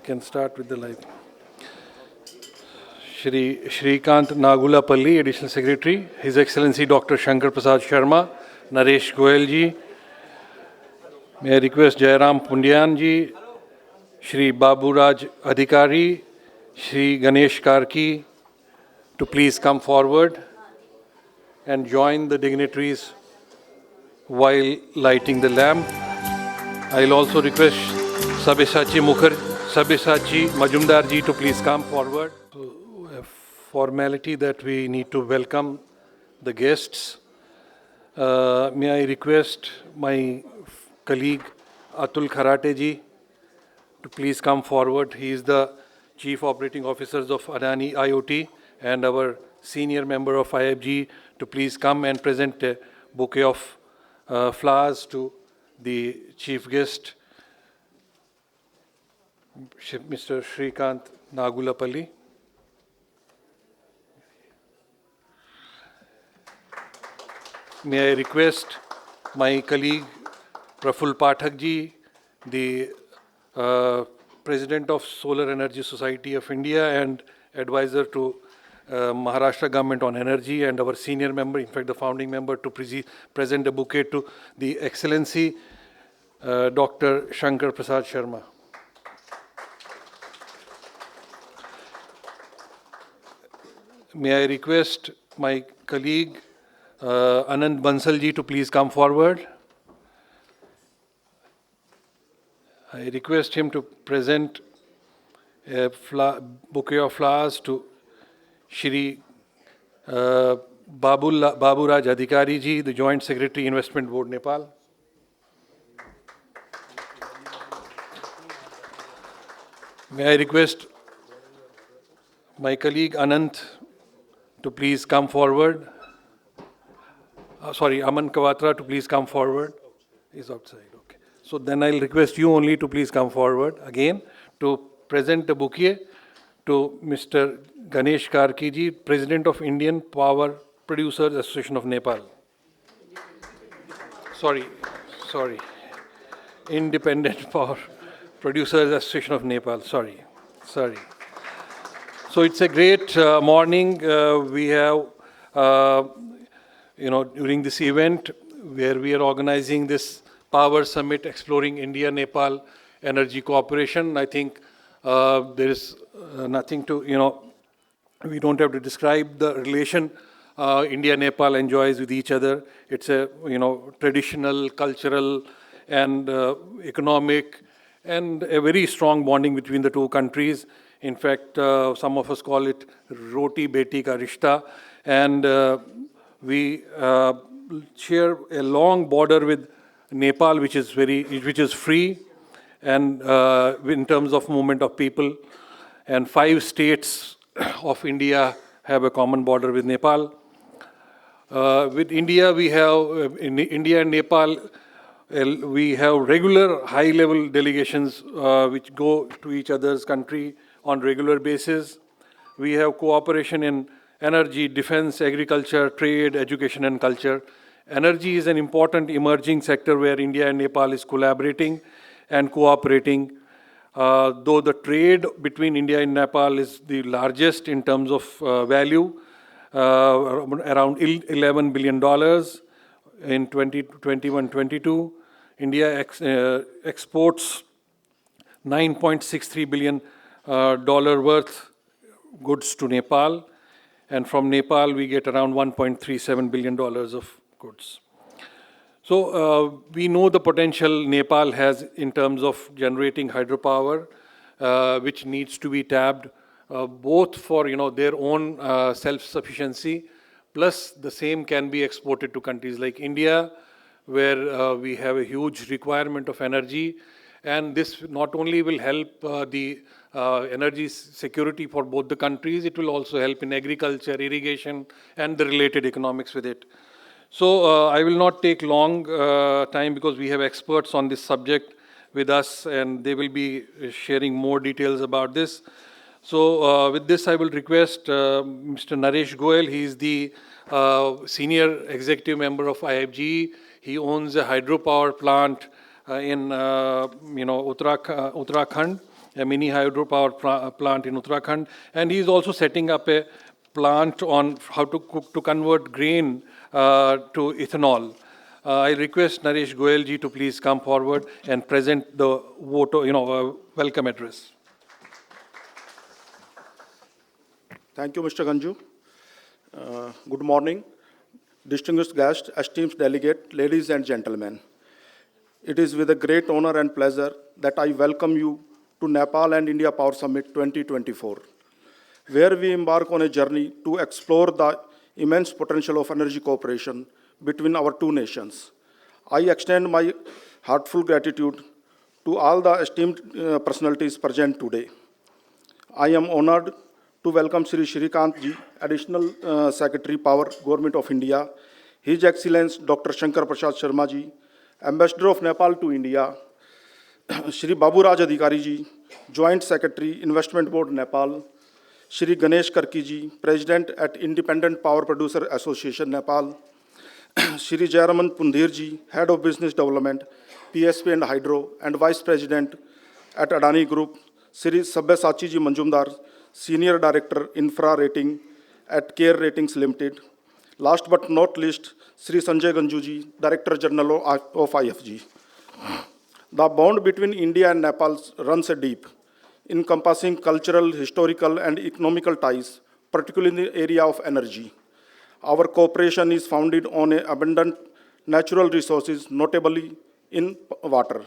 can start with the live. Shri Shrikant Nagulapalli, Additional Secretary, His Excellency Dr. Shankar Prasad Sharma, Naresh Goyal ji, may I request Jairam Pundian ji, Shri Baburaj Adhikari, Shri Ganesh Karki to please come forward and join the dignitaries while lighting the lamp. I'll also request Sabyasachi Majumdar ji to please come forward. So, a formality that we need to welcome the guests. May I request my colleague Atul Kharate ji to please come forward. He is the Chief Operating Officers of Adani IoT and our senior member of IFGE to please come and present a bouquet of flowers to the chief guest, Mr. Shrikant Nagulapalli. May I request my colleague Praful Pathak ji, the President of Solar Energy Society of India and advisor to Maharashtra government on energy, and our senior member, in fact the founding member, to present a bouquet to the Excellency Dr. Shankar Prasad Sharma. May I request my colleague Anand Bansal ji to please come forward. I request him to present a bouquet of flowers to Shri Baburaj Adhikari ji, the Joint Secretary, Investment Board, Nepal. May I request my colleague Anant to please come forward. Aman Kawatra to please come forward. He's outside, okay. So then I'll request you only to please come forward again to present the bouquet to Mr. Ganesh Karki ji, President of Indian Power Producers Association of Nepal. Sorry. Independent Power Producers Association of Nepal, sorry. So it's a great morning we have, during this event where we are organizing this Power Summit exploring India-Nepal Energy Cooperation. I think there is nothing to, we don't have to describe the relation India-Nepal enjoys with each other. It's a, traditional, cultural, and economic, and a very strong bonding between the two countries. In fact, some of us call it Roti Beti Ka Rishta, and we share a long border with Nepal, which is free, and in terms of movement of people, and 5 states of India have a common border with Nepal. With India, we have in India and Nepal, we have regular high-level delegations which go to each other's country on regular basis. We have cooperation in energy, defense, agriculture, trade, education, and culture. Energy is an important emerging sector where India and Nepal is collaborating and cooperating. Though the trade between India and Nepal is the largest in terms of value, around $11 billion in 2021-22. India exports $9.63 billion worth goods to Nepal, and from Nepal we get around $1.37 billion of goods. So we know the potential Nepal has in terms of generating hydropower, which needs to be tapped both for their own self-sufficiency, plus the same can be exported to countries like India, where we have a huge requirement of energy, and this not only will help the energy security for both the countries, it will also help in agriculture, irrigation, and the related economics with it. So I will not take long time because we have experts on this subject with us, and they will be sharing more details about this. So with this, I will request Mr. Naresh Goyal. He is the senior executive member of IFGE. He owns a hydropower plant in Uttarakhand, a mini hydropower plant in Uttarakhand, and he is also setting up a plant on how to convert grain to ethanol. I request Naresh Goyal ji to please come forward and present the welcome address. Thank you, Mr. Ganju. Good morning, distinguished guests, esteemed delegate, ladies and gentlemen. It is with a great honor and pleasure that I welcome you to Nepal and India Power Summit 2024, where we embark on a journey to explore the immense potential of energy cooperation between our two nations. I extend my heartfelt gratitude to all the esteemed personalities present today. I am honored to welcome Sri Shrikant ji, Additional Secretary Power, Government of India, His Excellence Dr. Shankar Prasad Sharma ji, Ambassador of Nepal to India, Shri Babu Raj Adhikari ji, Joint Secretary, Investment Board, Nepal, Shri Ganesh Karki ji, President at Independent Power Producer Association, Nepal, Shri Jayaraman Pundhir ji, Head of Business Development, PSP and Hydro, and Vice President at Adani Group, Shri Sabyasachi ji Manjumdar, Senior Director, Infra Rating at Care Ratings Limited. Last but not least, Sri Sanjay Ganju ji, Director General of IFGE. The bond between India and Nepal runs deep, encompassing cultural, historical, and economical ties, particularly in the area of energy. Our cooperation is founded on abundant natural resources, notably in water.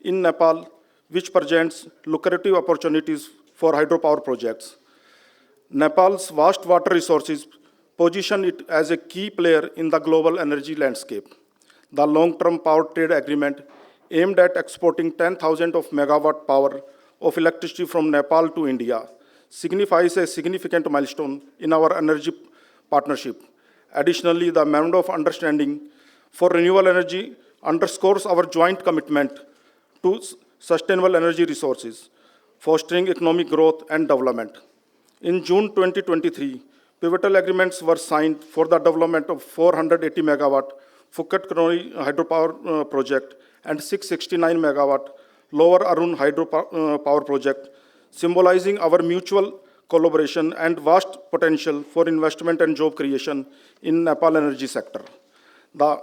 In Nepal, which presents lucrative opportunities for hydropower projects. Nepal's vast water resources position it as a key player in the global energy landscape. The long-term power trade agreement aimed at exporting 10,000 of megawatt power of electricity from Nepal to India signifies a significant milestone in our energy partnership. Additionally, the Memorandum of Understanding for Renewable Energy underscores our joint commitment to sustainable energy resources, fostering economic growth and development. In June 2023, pivotal agreements were signed for the development of 480 megawatt Phuket Kanori hydropower project and 669 megawatt Lower Arun hydropower project, symbolizing our mutual collaboration and vast potential for investment and job creation in Nepal energy sector. The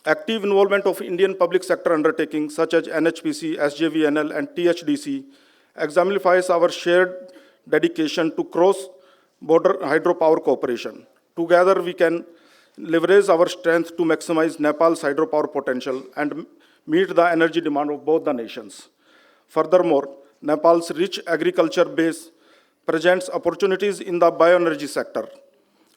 active involvement of Indian public sector undertakings such as NHPC, SJVNL, and THDC exemplifies our shared dedication to cross-border hydropower cooperation. Together, we can leverage our strength to maximize Nepal's hydropower potential and meet the energy demand of both the nations. Furthermore, Nepal's rich agriculture base presents opportunities in the bioenergy sector,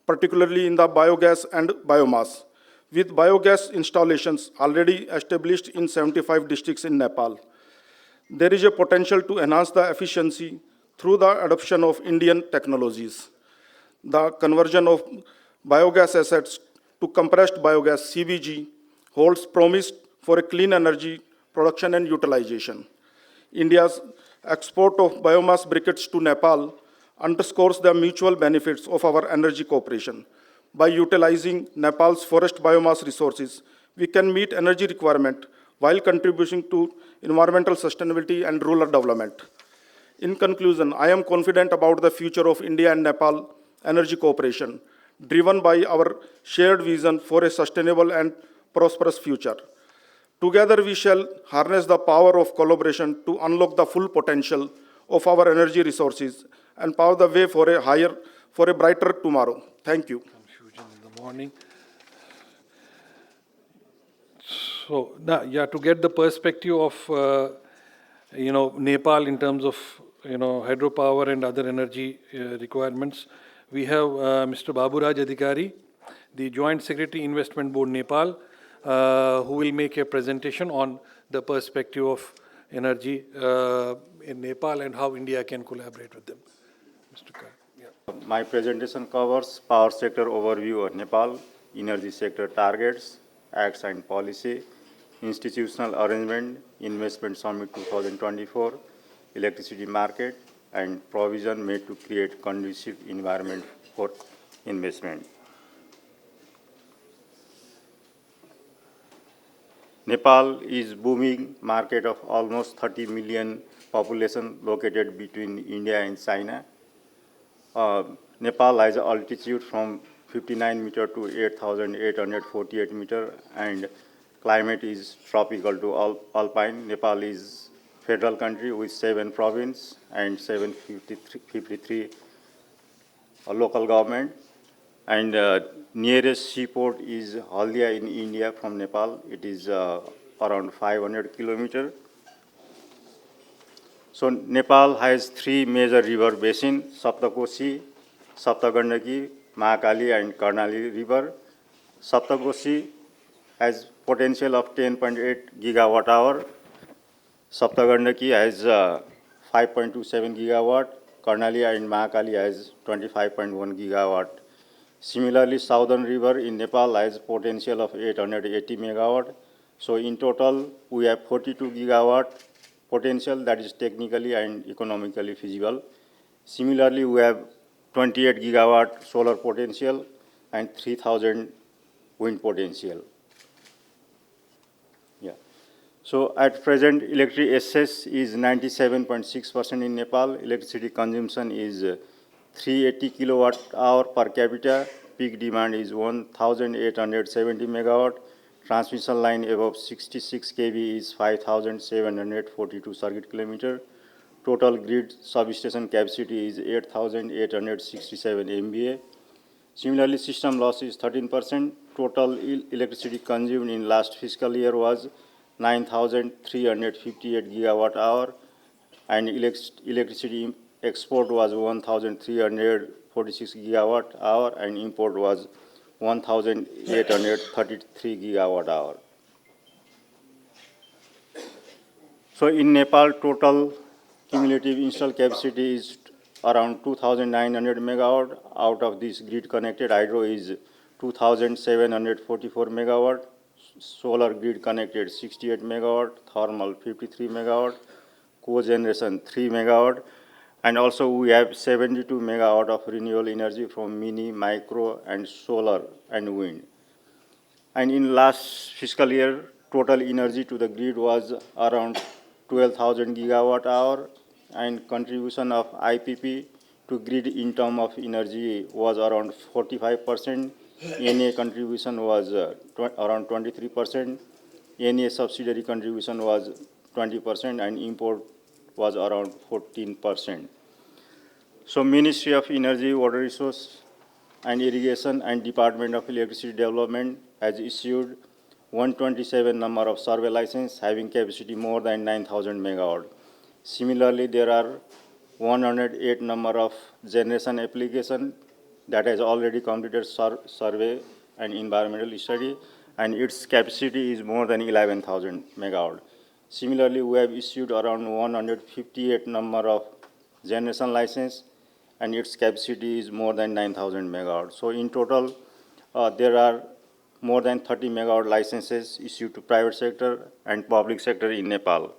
particularly in the biogas and biomass, with biogas installations already established in 75 districts in Nepal. There is a potential to enhance the efficiency through the adoption of Indian technologies. The conversion of biogas assets to compressed biogas (CBG) holds promise for a clean energy production and utilization. India's export of biomass briquettes to Nepal underscores the mutual benefits of our energy cooperation. By utilizing Nepal's forest biomass resources, we can meet energy requirement while contributing to environmental sustainability and rural development. In conclusion, I am confident about the future of India and Nepal energy cooperation, driven by our shared vision for a sustainable and prosperous future. Together, we shall harness the power of collaboration to unlock the full potential of our energy resources and pave the way for a brighter tomorrow. Thank you. Confusion in the morning. So, yeah, to get the perspective of Nepal in terms of hydropower and other energy requirements, we have Mr. Babu Raj Adhikari, the Joint Secretary Investment Board Nepal, who will make a presentation on the perspective of energy in Nepal and how India can collaborate with them. Mr. Kar. Yeah. My presentation covers power sector overview of Nepal, energy sector targets, acts and policy, institutional arrangement, investment summit 2024, electricity market, and provision made to create conducive environment for investment. Nepal is booming market of almost 30 million population located between India and China. Nepal has altitude from 59 meter to 8,848 meter, and climate is tropical to alpine. Nepal is federal country with 7 provinces and 753 local government. And nearest seaport is Haldia in India from Nepal. It is around 500 kilometers. So Nepal has 3 major river basins: Saptakosi, Saptagandaki, Mahakali, and Karnali River. Saptakosi has potential of 10.8 gigawatt hour. Saptagandaki has 5.27 gigawatt. Karnali and Mahakali has 25.1 gigawatt. Similarly, Southern River in Nepal has potential of 880 megawatt. So in total, we have 42 gigawatt potential that is technically and economically feasible. Similarly, we have 28 gigawatt solar potential and 3,000 wind potential. Yeah. So at present, electric access is 97.6% in Nepal. Electricity consumption is 380 kilowatt hour per capita. Peak demand is 1,870 megawatt. Transmission line above 66 kV is 5,742 circuit kilometer. Total grid substation capacity is 8,867 MVA. Similarly, system loss is 13%. Total electricity consumed in last fiscal year was 9,358 gigawatt hour, and electricity export was 1,346 gigawatt hour, and import was 1,833 gigawatt hour. So in Nepal, total cumulative installed capacity is around 2,900 megawatt. Out of this, grid-connected hydro is 2,744 megawatt, solar grid-connected 68 megawatt, thermal 53 megawatt, cogeneration 3 megawatt, and also we have 72 megawatt of renewable energy from mini, micro, and solar and wind. And in last fiscal year, total energy to the grid was around 12,000 gigawatt hour, and contribution of IPP to grid in terms of energy was around 45%. NA contribution was around 23%. NA subsidiary contribution was 20%, and import was around 14%. So Ministry of Energy, Water Resource and Irrigation and Department of Electricity Development has issued 127 number of survey license having capacity more than 9,000 megawatt. Similarly, there are 108 number of generation application that has already completed survey and environmental study, and its capacity is more than 11,000 megawatt. Similarly, we have issued around 158 number of generation license, and its capacity is more than 9,000 megawatt. So in total, there are more than 30 megawatt licenses issued to private sector and public sector in Nepal.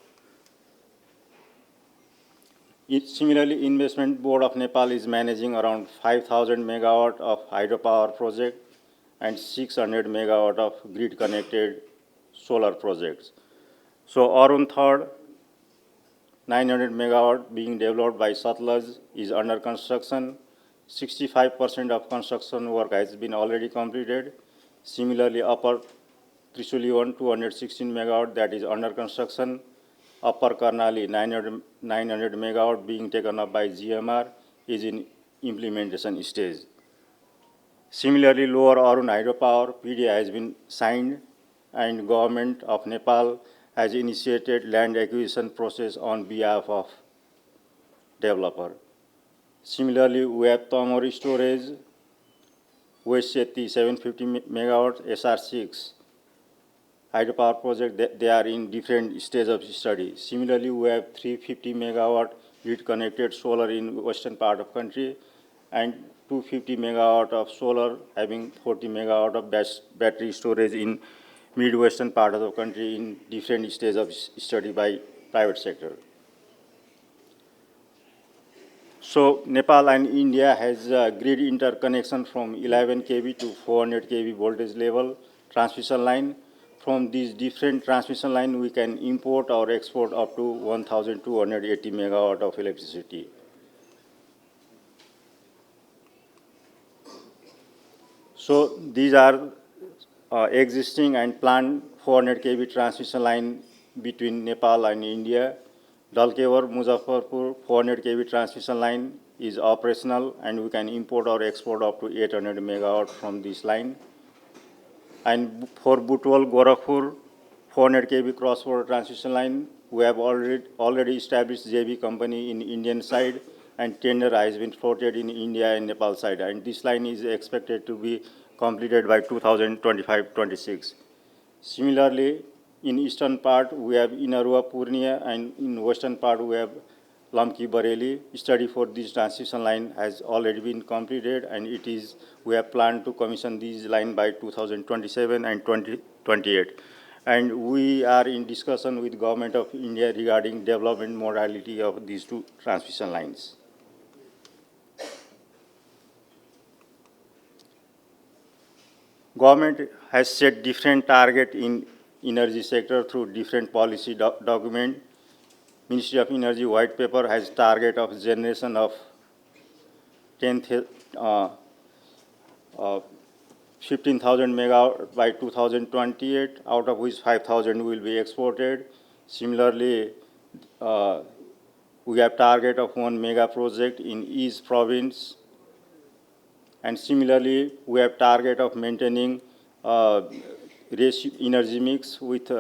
Similarly, Investment Board of Nepal is managing around 5,000 megawatt of hydropower project and 600 megawatt of grid-connected solar projects. So Arun Third, 900 megawatt being developed by Satluj is under construction. 65% of construction work has been already completed. Similarly, Upper Trishuli 1, 216 megawatt that is under construction. Upper Karnali, 900 megawatt being taken up by GMR is in implementation stage. Similarly, Lower Arun hydropower PDA has been signed, and Government of Nepal has initiated land acquisition process on behalf of developer. Similarly, we have Tamori storage, West Seti 750 megawatt SR6 hydropower project. They are in different stage of study. Similarly, we have 350 megawatt grid-connected solar in western part of country, and 250 megawatt of solar having 40 megawatt of battery storage in mid-western part of the country in different stages of study by private sector. So Nepal and India has grid interconnection from 11 kV to 400 kV voltage level transmission line from these different transmission lines, we can import or export up to 1,280 megawatt of electricity. So these are existing and planned 400 kV transmission line between Nepal and India. Dalkevar Muzaffarpur 400 kV transmission line is operational, and we can import or export up to 800 megawatt from this line. And for Butwal Gorakhpur 400 kV cross-border transmission line, we have already established JV company in Indian side, and tender has been floated in India and Nepal side. And this line is expected to be completed by 2025-26. Similarly, in eastern part, we have Inarua Purnia, and in western part, we have Lamki Bareilly. Study for this transmission line has already been completed, and we have planned to commission these line by 2027 and 2028. And we are in discussion with Government of India regarding development modality of these two transmission lines. Government has set different target in energy sector through different policy document. Ministry of Energy white paper has target of generation of 15,000 megawatt by 2028, out of which 5,000 will be exported. Similarly, we have target of 1 mega project in East province. And similarly, we have target of maintaining energy mix with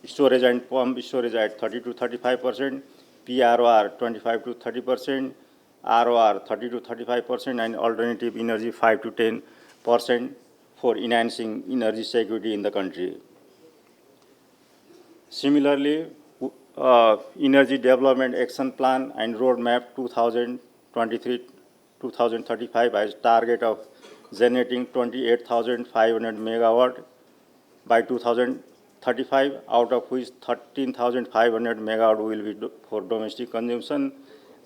storage and pump storage at 30 to 35%, PROR 25 to 30%, ROR 30 to 35%, and alternative energy 5 to 10% for enhancing energy security in the country. Similarly, Energy Development Action Plan and Roadmap 2023-2035 has target of generating 28,500 megawatt by 2035, out of which 13,500 megawatt will be for domestic consumption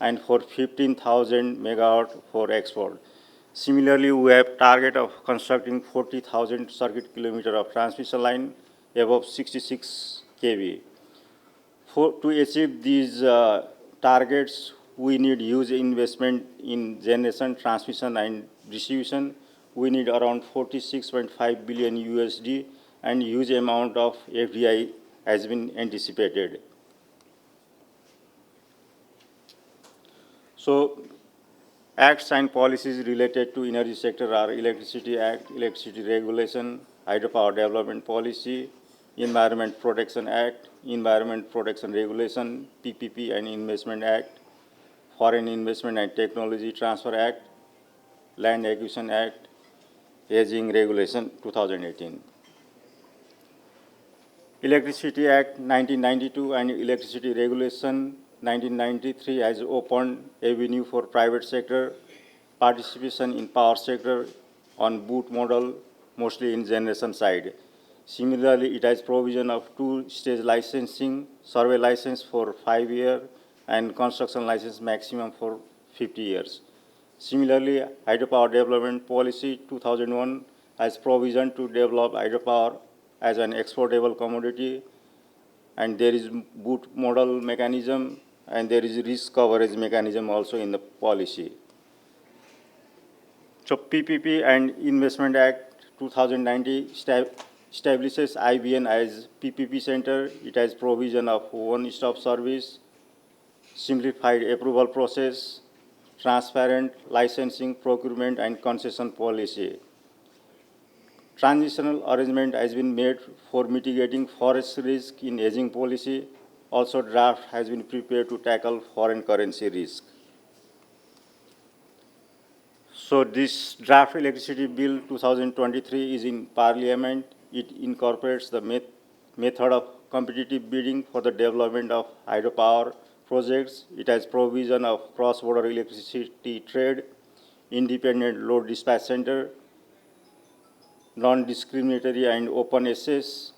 and for 15,000 megawatt for export. Similarly, we have target of constructing 40,000 circuit kilometer of transmission line above 66 kV. To achieve these targets, we need huge investment in generation, transmission, and distribution. We need around 46.5 billion USD, and huge amount of FDI has been anticipated. So, acts and policies related to energy sector are Electricity Act, Electricity Regulation, Hydropower Development Policy, Environment Protection Act, Environment Protection Regulation, PPP and Investment Act, Foreign Investment and Technology Transfer Act, Land Acquisition Act, Aging Regulation 2018. Electricity Act 1992 and Electricity Regulation 1993 has opened avenue for private sector participation in power sector on BOOT model, mostly in generation side. Similarly, it has provision of two-stage licensing, survey license for 5 years and construction license maximum for 50 years. Similarly, Hydropower Development Policy 2001 has provision to develop hydropower as an exportable commodity, and there is BOOT model mechanism, and there is risk coverage mechanism also in the policy. So PPP and Investment Act 2090 establishes IBN as PPP center. It has provision of one-stop service, simplified approval process, transparent licensing, procurement, and concession policy. Transitional arrangement has been made for mitigating forest risk in aging policy. Also, draft has been prepared to tackle foreign currency risk. So this draft electricity bill 2023 is in Parliament. It incorporates the method of competitive bidding for the development of hydropower projects. It has provision of cross-border electricity trade, independent load dispatch center, non-discriminatory and open access,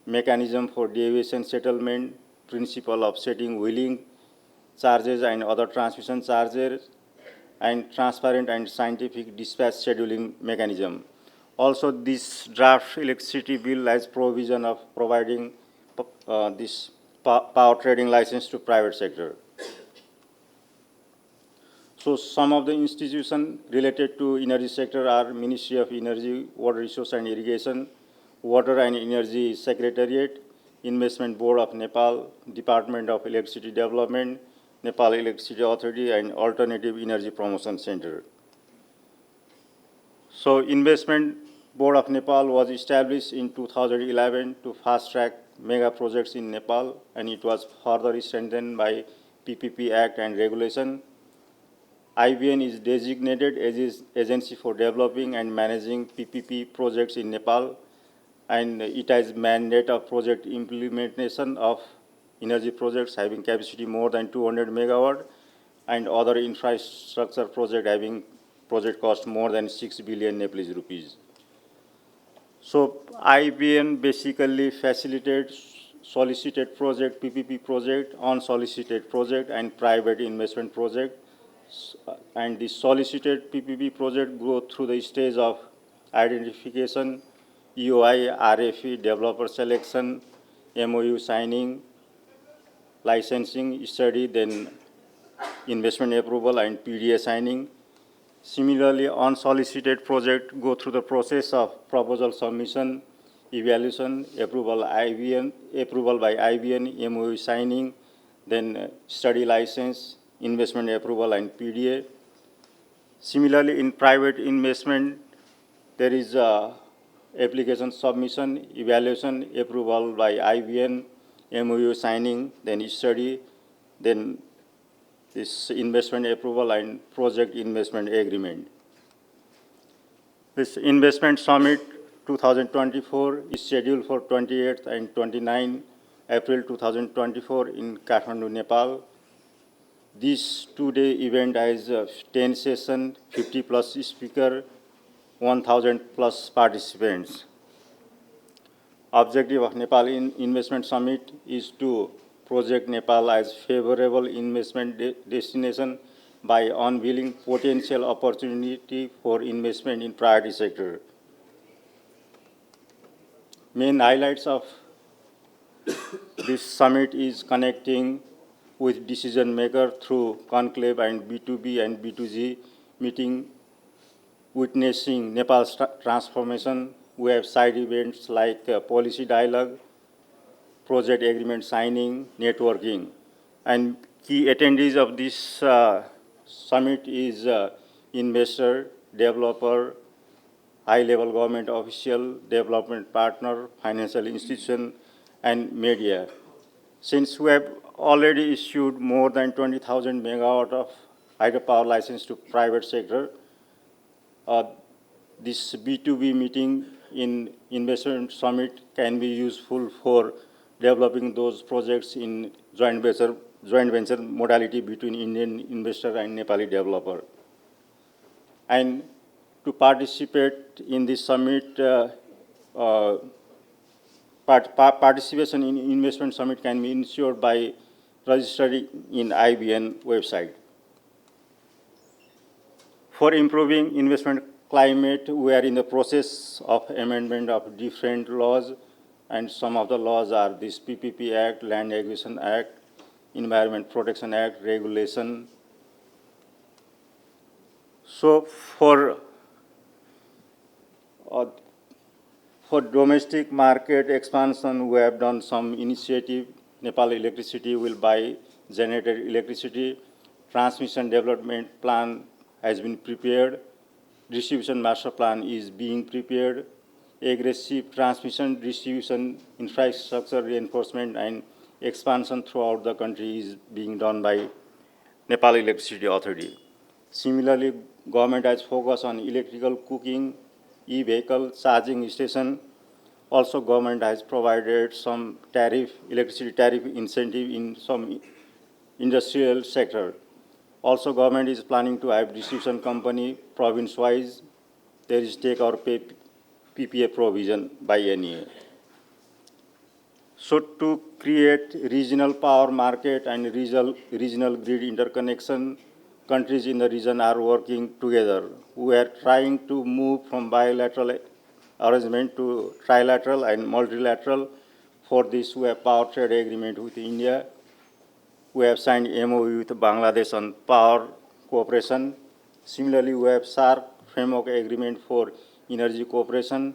mechanism for deviation settlement, principle of setting wheeling charges and other transmission charges, and transparent and scientific dispatch scheduling mechanism. Also, this draft electricity bill has provision of providing this power trading license to private sector. So some of the institutions related to energy sector are Ministry of Energy, Water Resource and Irrigation, Water and Energy Secretariat, Investment Board of Nepal, Department of Electricity Development, Nepal Electricity Authority, and Alternative Energy Promotion Center. So Investment Board of Nepal was established in 2011 to fast-track mega projects in Nepal, and it was further strengthened by PPP Act and regulation. IBN is designated as agency for developing and managing PPP projects in Nepal, and it has mandate of project implementation of energy projects having capacity more than 200 megawatt and other infrastructure project having project cost more than 6 billion Nepalese rupees. So IBN basically facilitates solicited project, PPP project, unsolicited project, and private investment project. And the solicited PPP project go through the stage of identification, EOI, RFE, developer selection, MOU signing, licensing, study, then investment approval and PDA signing. Similarly, unsolicited project go through the process of proposal submission, evaluation, approval by IBN, MOU signing, then study license, investment approval and PDA. Similarly, in private investment, there is application submission, evaluation, approval by IBN, MOU signing, then study, then this investment approval and project investment agreement. This investment summit 2024 is scheduled for 28th and 29th April 2024 in Kathmandu, Nepal. This two-day event has 10 sessions, 50 plus speaker, 1,000 plus participants. Objective of Nepal Investment Summit is to project Nepal as favorable investment destination by unveiling potential opportunity for investment in priority sector. Main highlights of this summit is connecting with decision maker through conclave and B2B and B2G meeting, witnessing Nepal's transformation. We have side events like policy dialogue, project agreement signing, networking. And key attendees of this summit is investor, developer, high-level government official, development partner, financial institution, and media. Since we have already issued more than 20,000 megawatt of hydropower license to private sector, this B2B meeting in investment summit can be useful for developing those projects in joint venture modality between Indian investor and Nepali developer. And to participate in this summit, participation in investment summit can be ensured by registering in IBN website. For improving investment climate, we are in the process of amendment of different laws, and some of the laws are this PPP Act, Land Acquisition Act, Environment Protection Act, regulation. So for domestic market expansion, we have done some initiative. Nepal Electricity will buy generated electricity. Transmission development plan has been prepared. Distribution master plan is being prepared. Aggressive transmission distribution infrastructure reinforcement and expansion throughout the country is being done by Nepal Electricity Authority. Similarly, government has focused on electrical cooking, e-vehicle charging station. Also, government has provided some electricity tariff incentive in some industrial sector. Also, government is planning to have distribution company province-wise. There is take or pay PPA provision by NEA. So to create regional power market and regional grid interconnection, countries in the region are working together. We are trying to move from bilateral arrangement to trilateral and multilateral. For this, we have power trade agreement with India. We have signed MOU with Bangladesh on power cooperation. Similarly, we have SARC framework agreement for energy cooperation,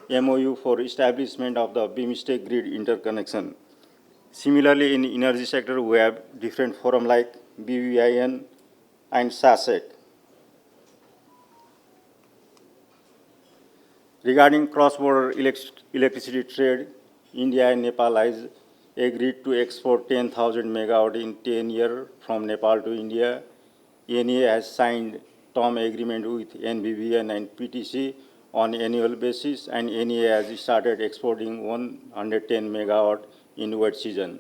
MOU for establishment of the BIMSTEC grid interconnection. Similarly, in energy sector, we have different forum like BVIN and SASEC. Regarding cross-border electricity trade, India and Nepal has agreed to export 10,000 megawatt in 10 years from Nepal to India. NEA has signed term agreement with NVVN and PTC on annual basis, and NEA has started exporting 110 megawatt in wet season.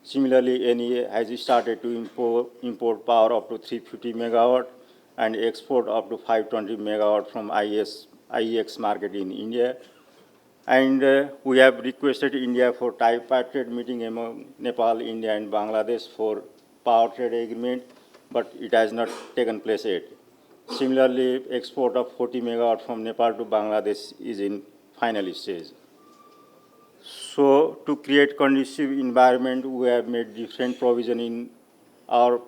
Similarly, NEA has started to import power up to 350 megawatt and export up to 520 megawatt from IEX market in India. And we have requested India for tripartite meeting among Nepal, India, and Bangladesh for power trade agreement, but it has not taken place yet. Similarly, export of 40 megawatt from Nepal to Bangladesh is in final stage. So, to create conducive environment, we have made different provision in our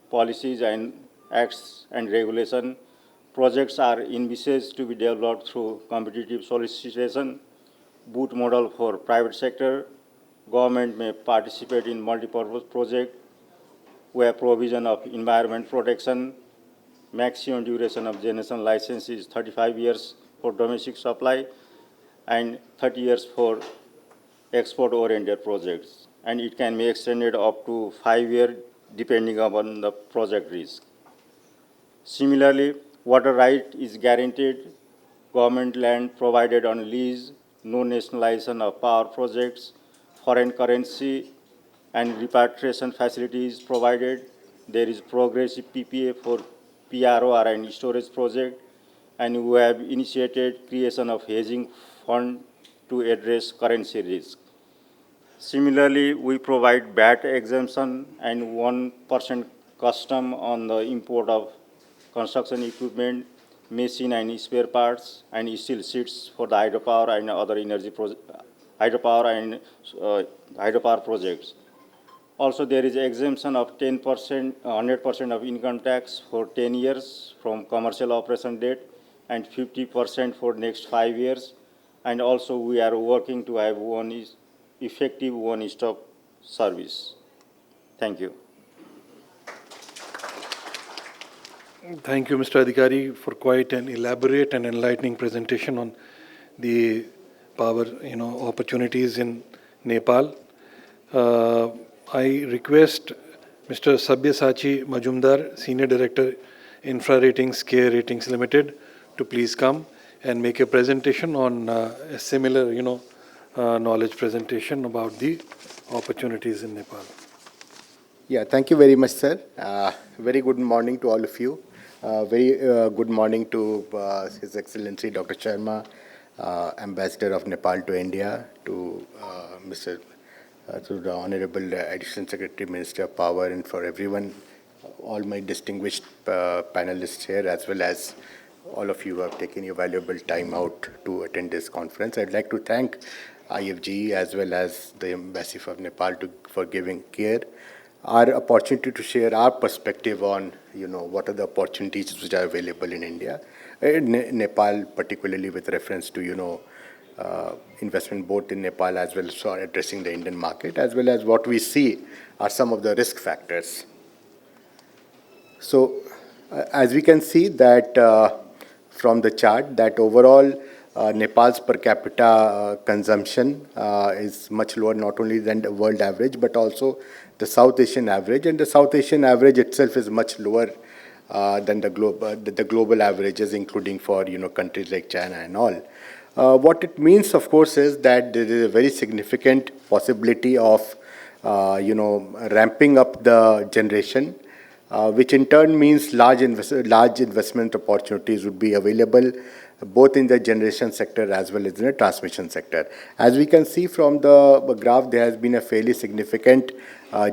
policies and acts and regulation. Projects are envisaged to be developed through competitive solicitation, boot model for private sector. Government may participate in multi-purpose project where provision of environment protection, maximum duration of generation license is 35 years for domestic supply and 30 years for export-oriented projects. And it can be extended up to 5 years depending upon the project risk. Similarly, water right is guaranteed, government land provided on lease, no nationalization of power projects, foreign currency and repatriation facilities provided. There is progressive PPA for PROR and storage project, and we have initiated creation of hedging fund to address currency risk. Similarly, we provide VAT exemption and 1% custom on the import of construction equipment, machine and spare parts, and steel sheets for the hydropower and other energy hydropower projects. Also, there is exemption of 10%, 100% of income tax for 10 years from commercial operation date and 50% for next 5 years. And also, we are working to have effective one-stop service. Thank you. Thank you, Mr. Adhikari, for quite an elaborate and enlightening presentation on the power, opportunities in Nepal. I request Mr. Sabyasachi Majumdar, Senior Director, Infra Ratings, Care Ratings Limited, to please come and make a presentation on a similar, knowledge presentation about the opportunities in Nepal. Yeah, thank you very much, sir. Very good morning to all of you. Very good morning to His Excellency Dr. Sharma, Ambassador of Nepal to India, to to the Honorable Additional Secretary, Minister of Power, and for everyone, all my distinguished panelists here, as well as all of you who have taken your valuable time out to attend this conference. I'd like to thank IFGE as well as the Embassy of Nepal for giving care, our opportunity to share our perspective on, what are the opportunities which are available in India, in Nepal, particularly with reference to, investment both in Nepal as well as addressing the Indian market, as well as what we see are some of the risk factors. So, as we can see that from the chart, that overall Nepal's per capita consumption is much lower, not only than the world average, but also the South Asian average. And the South Asian average itself is much lower than the global averages, including for countries like China and all. What it means, of course, is that there is a very significant possibility of ramping up the generation, which in turn means large investment opportunities would be available both in the generation sector as well as in the transmission sector. As we can see from the graph, there has been a fairly significant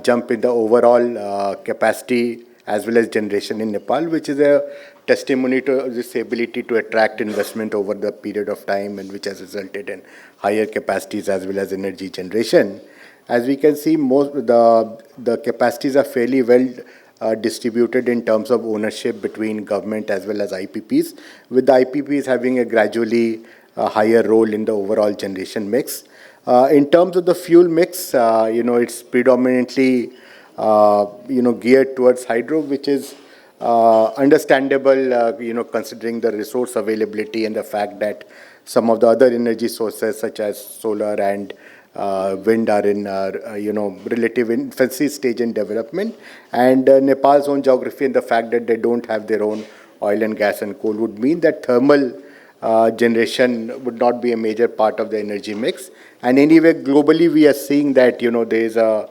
jump in the overall capacity as well as generation in Nepal, which is a testimony to this ability to attract investment over the period of time, and which has resulted in higher capacities as well as energy generation. As we can see, most the capacities are fairly well distributed in terms of ownership between government as well as IPPs, with the IPPs having a gradually higher role in the overall generation mix. In terms of the fuel mix, it's predominantly geared towards hydro, which is understandable, considering the resource availability and the fact that some of the other energy sources such as solar and wind are in, relative infancy stage in development. And Nepal's own geography and the fact that they don't have their own oil and gas and coal would mean that thermal generation would not be a major part of the energy mix. And anyway, globally, we are seeing that, there is a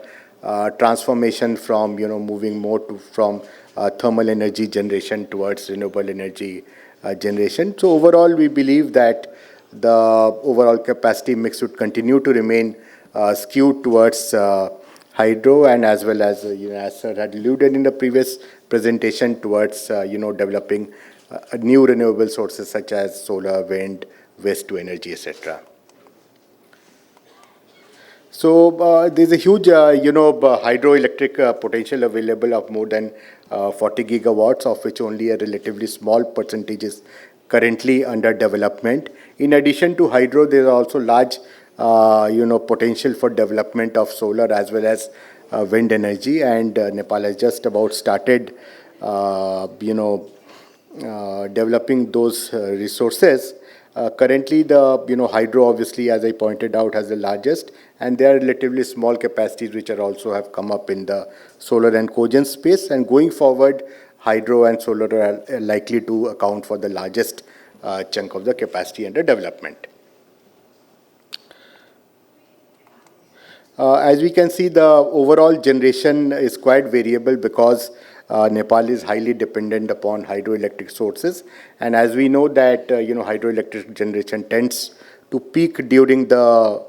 transformation from, moving more from thermal energy generation towards renewable energy generation. So overall, we believe that the overall capacity mix would continue to remain skewed towards hydro, and as well as, as Sir had alluded in the previous presentation, towards, developing new renewable sources such as solar, wind, waste to energy, etc. So there's a huge, hydroelectric potential available of more than 40 gigawatts, of which only a relatively small percentage is currently under development. In addition to hydro, there is also large, potential for development of solar as well as wind energy, and Nepal has just about started, developing those resources. Currently, the hydro, obviously, as I pointed out, has the largest, and there are relatively small capacities which are also have come up in the solar and cogen space. And going forward, hydro and solar are likely to account for the largest chunk of the capacity under development. As we can see, the overall generation is quite variable because Nepal is highly dependent upon hydroelectric sources. And as we know that, hydroelectric generation tends to peak during the,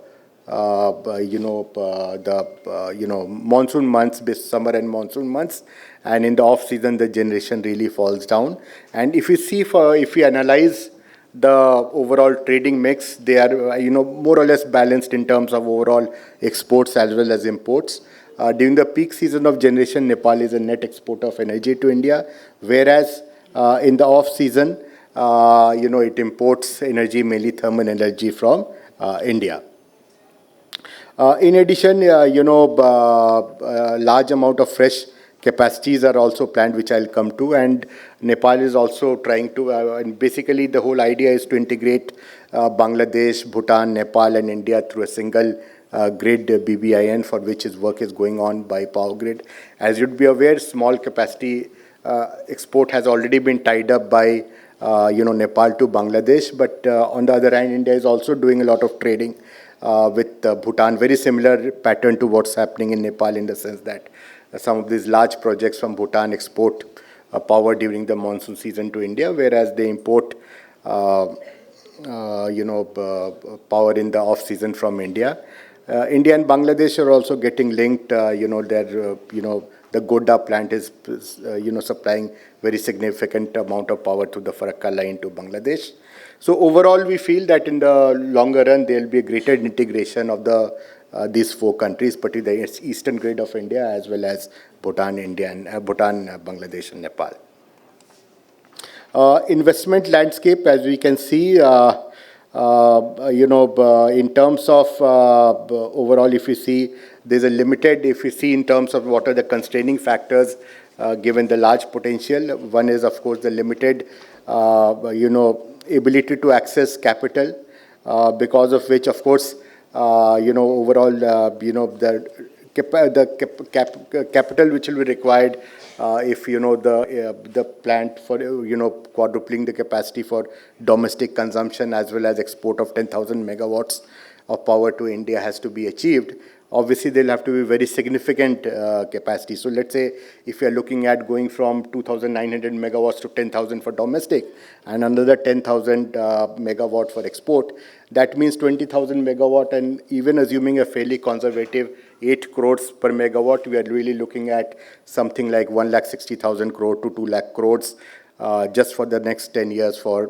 monsoon months, summer and monsoon months. And in the off season, the generation really falls down. And if we analyze the overall trading mix, they are, more or less balanced in terms of overall exports as well as imports. During the peak season of generation, Nepal is a net exporter of energy to India, whereas in the off season, it imports energy, mainly thermal energy from India. In addition, large amount of fresh capacities are also planned, which I'll come to, and Nepal is also trying to, and basically the whole idea is to integrate Bangladesh, Bhutan, Nepal and India through a single grid BBIN, for which his work is going on by Power Grid. As you'd be aware, small capacity export has already been tied up by Nepal to Bangladesh, but on the other hand, India is also doing a lot of trading with Bhutan, very similar pattern to what's happening in Nepal, in the sense that some of these large projects from Bhutan export power during the monsoon season to India, whereas they import power in the off season from India. India and Bangladesh are also getting linked. The Godda plant is supplying very significant amount of power to the Farakka line to Bangladesh. So overall, we feel that in the longer run, there will be a greater integration of these four countries, particularly the eastern grid of India, as well as Bhutan, Bangladesh, and Nepal. Investment landscape, as we can see, in terms of overall, if you see, there's a limited, if you see in terms of what are the constraining factors given the large potential. One is, of course, the limited, ability to access capital, because of which, of course, overall, the capital which will be required if, the plant for, quadrupling the capacity for domestic consumption as well as export of 10,000 megawatts of power to India has to be achieved. Obviously, there'll have to be very significant capacity. So let's say if you're looking at going from 2,900 megawatts to 10,000 for domestic and another 10,000 megawatt for export, that means 20,000 megawatt, and even assuming a fairly conservative 8 crores per megawatt, we are really looking at something like 1,60,000 crore to 2 lakh crores just for the next 10 years for,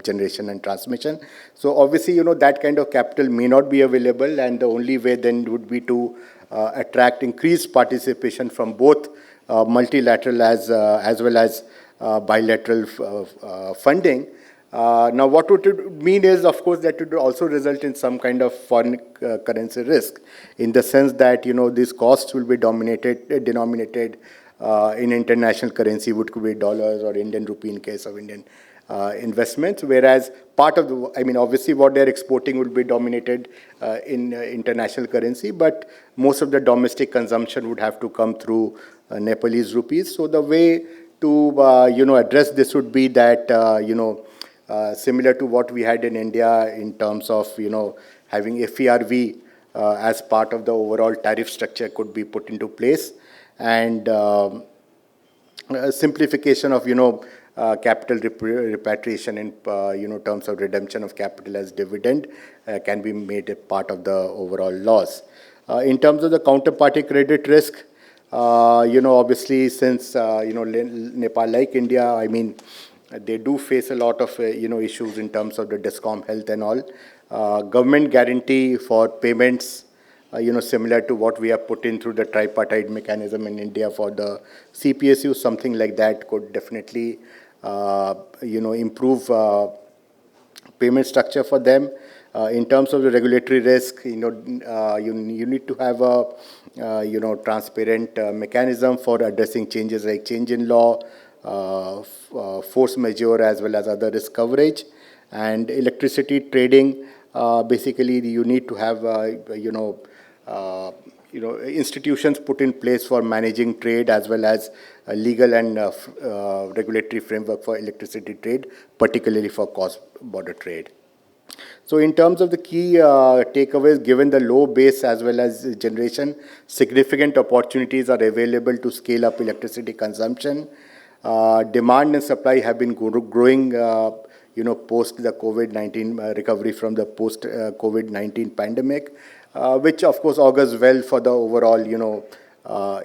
generation and transmission. So obviously, that kind of capital may not be available, and the only way then would be to attract increased participation from both multilateral as well as bilateral funding. Now, what would it mean is, of course, that it would also result in some kind of foreign currency risk, in the sense that, these costs will be denominated in international currency, would could be dollars or Indian rupee in case of Indian investments, whereas part of obviously what they're exporting will be dominated in international currency, but most of the domestic consumption would have to come through Nepalese rupees. So the way to, address this would be that, similar to what we had in India in terms of, having FERV as part of the overall tariff structure could be put into place, and simplification of, capital repatriation in, terms of redemption of capital as dividend can be made a part of the overall laws. In terms of the counterparty credit risk, obviously since, Nepal, like India, they do face a lot of, issues in terms of the DISCOM health and all. Government guarantee for payments, similar to what we have put in through the tripartite mechanism in India for the CPSU, something like that could definitely, improve payment structure for them. In terms of the regulatory risk, you need to have a, transparent mechanism for addressing changes like change in law, force majeure, as well as other risk coverage. And electricity trading, basically you need to have, institutions put in place for managing trade, as well as a legal and regulatory framework for electricity trade, particularly for cross-border trade. So in terms of the key takeaways, given the low base as well as generation, significant opportunities are available to scale up electricity consumption. Demand and supply have been growing, post the COVID-19 recovery from the post-COVID-19 pandemic, which of course augurs well for the overall,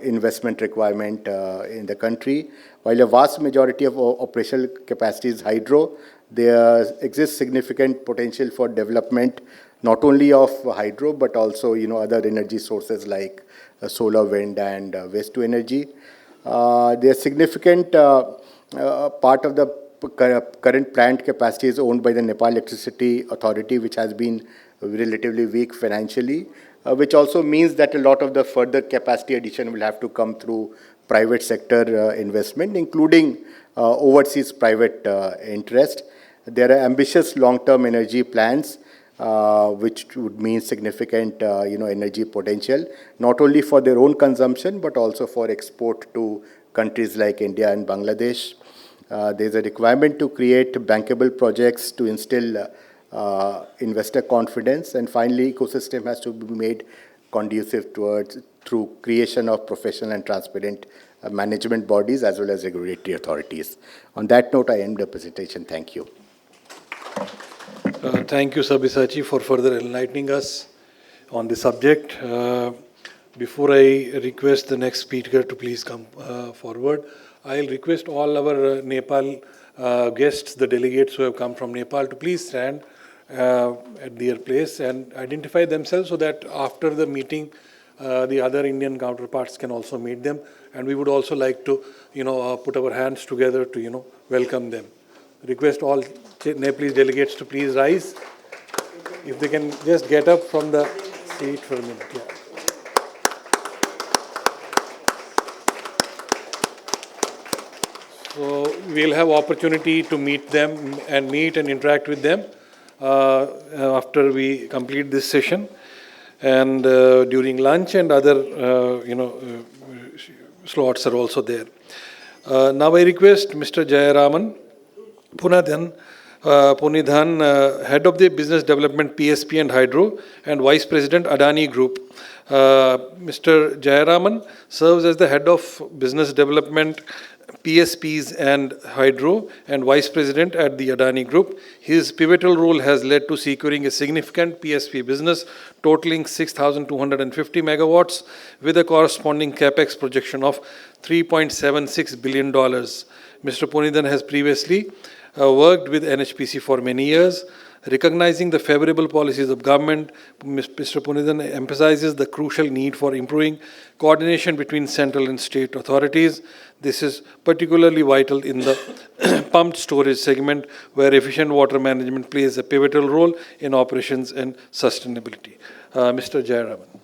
investment requirement in the country. While a vast majority of operational capacity is hydro, there exists significant potential for development, not only of hydro, but also, other energy sources like solar, wind, and waste to energy. The significant part of the current plant capacity is owned by the Nepal Electricity Authority, which has been relatively weak financially, which also means that a lot of the further capacity addition will have to come through private sector investment, including overseas private interest. There are ambitious long-term energy plans, which would mean significant, energy potential, not only for their own consumption, but also for export to countries like India and Bangladesh. There's a requirement to create bankable projects to instill investor confidence, and finally, ecosystem has to be made conducive through creation of professional and transparent management bodies as well as regulatory authorities. On that note, I end the presentation. Thank you. Thank you, Sabyasachi, for further enlightening us on the subject. Before I request the next speaker to please come forward, I'll request all our Nepal guests, the delegates who have come from Nepal, to please stand at their place and identify themselves, so that after the meeting, the other Indian counterparts can also meet them. And we would also like to, put our hands together to, welcome them. Request all Nepalese delegates to please rise. If they can just get up from the seat for a minute. Yeah. So we'll have opportunity to meet them and interact with them after we complete this session, and during lunch, and other slots are also there. Now I request Mr. Jayaraman Punidhan, Head of the Business Development PSP and Hydro, and Vice President Adani Group. Mr. Jayaraman serves as the Head of Business Development PSPs and Hydro and Vice President at the Adani Group. His pivotal role has led to securing a significant PSP business totaling 6,250 megawatts with a corresponding capex projection of $3.76 billion. Mr. Ponidan has previously worked with NHPC for many years. Recognizing the favorable policies of government, Mr. Ponidan emphasizes the crucial need for improving coordination between central and state authorities. This is particularly vital in the pumped storage segment, where efficient water management plays a pivotal role in operations and sustainability. Mr. Jayaraman.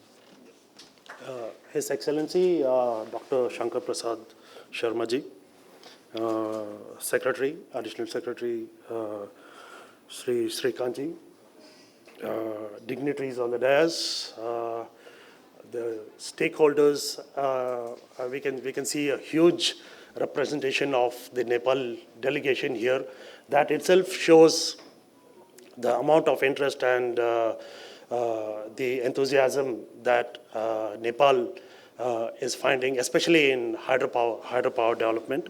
His Excellency Dr. Shankar Prasad Sharma ji, Secretary, Additional Secretary Sri Srikant ji, dignitaries on the dais, the stakeholders. We can see a huge representation of the Nepal delegation here. That itself shows the amount of interest and the enthusiasm that Nepal is finding, especially in hydropower development.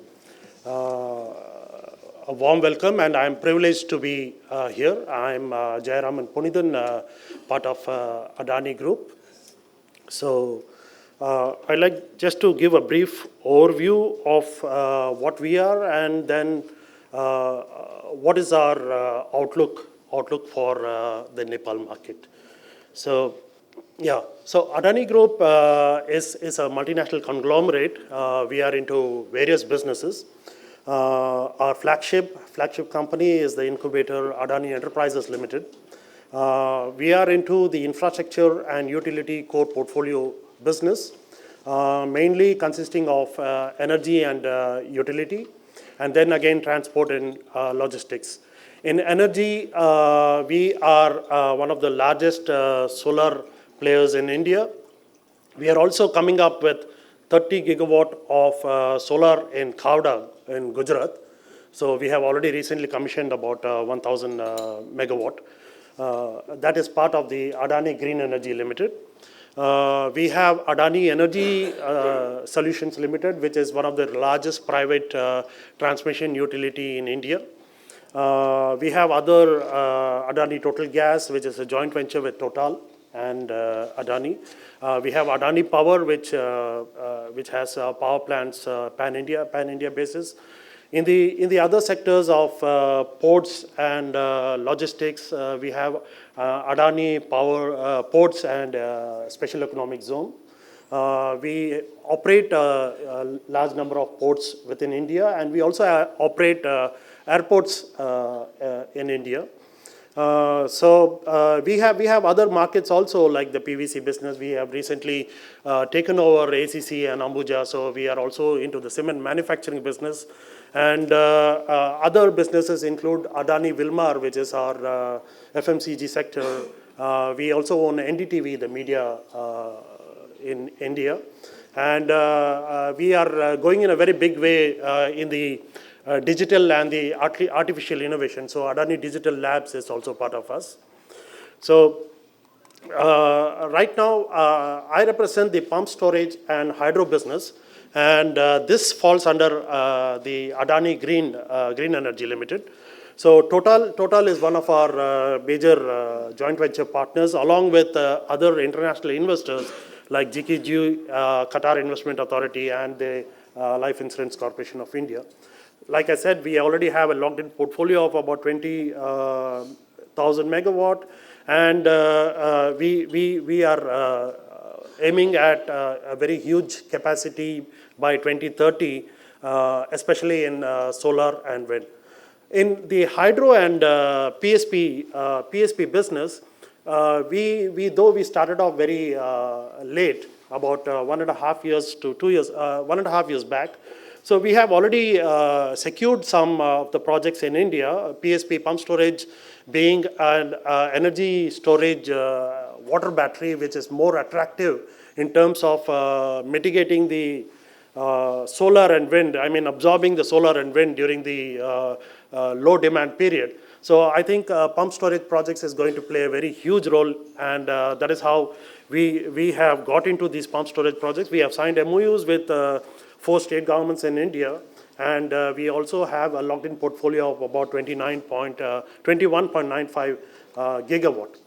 A warm welcome, and I'm privileged to be here. I'm Jayaraman Ponidan, part of Adani Group. So I'd like just to give a brief overview of what we are, and then what is our outlook for the Nepal market. So yeah, so Adani Group is a multinational conglomerate. We are into various businesses. Our flagship company is the incubator Adani Enterprises Limited. We are into the infrastructure and utility core portfolio business, mainly consisting of energy and utility, and then again transport and logistics. In energy, we are one of the largest solar players in India. We are also coming up with 30 gigawatt of solar in Khavda in Gujarat. So we have already recently commissioned about 1,000 megawatt. That is part of the Adani Green Energy Limited. We have Adani Energy Solutions Limited, which is one of the largest private transmission utility in India. We have other Adani Total Gas, which is a joint venture with Total and Adani. We have Adani Power, which has power plants pan-India basis. In the other sectors of ports and logistics, we have Adani Power Ports and Special Economic Zone. We operate a large number of ports within India, and we also operate airports in India. So we have other markets also, like the PVC business. We have recently taken over ACC and Ambuja, so we are also into the cement manufacturing business. And other businesses include Adani Wilmar, which is our FMCG sector. We also own NDTV, the media in India. And we are going in a very big way in the digital and the artificial innovation. So Adani Digital Labs is also part of us. So right now, I represent the pump storage and hydro business. And this falls under the Adani Green Energy Limited. So Total is one of our major joint venture partners, along with other international investors like GKG, Qatar Investment Authority, and the Life Insurance Corporation of India. Like I said, we already have a locked-in portfolio of about 20,000 megawatt, and we are aiming at a very huge capacity by 2030, especially in solar and wind. In the hydro and PSP business, though we started off very late, about 1.5 years to 2 years, 1.5 years back. So we have already secured some of the projects in India, PSP pump storage being an energy storage water battery, which is more attractive in terms of mitigating the solar and wind, absorbing the solar and wind during the low demand period. So I think pump storage projects is going to play a very huge role, and that is how we have got into these pump storage projects. We have signed MOUs with 4 state governments in India, and we also have a locked-in portfolio of about 21.95 gigawatt.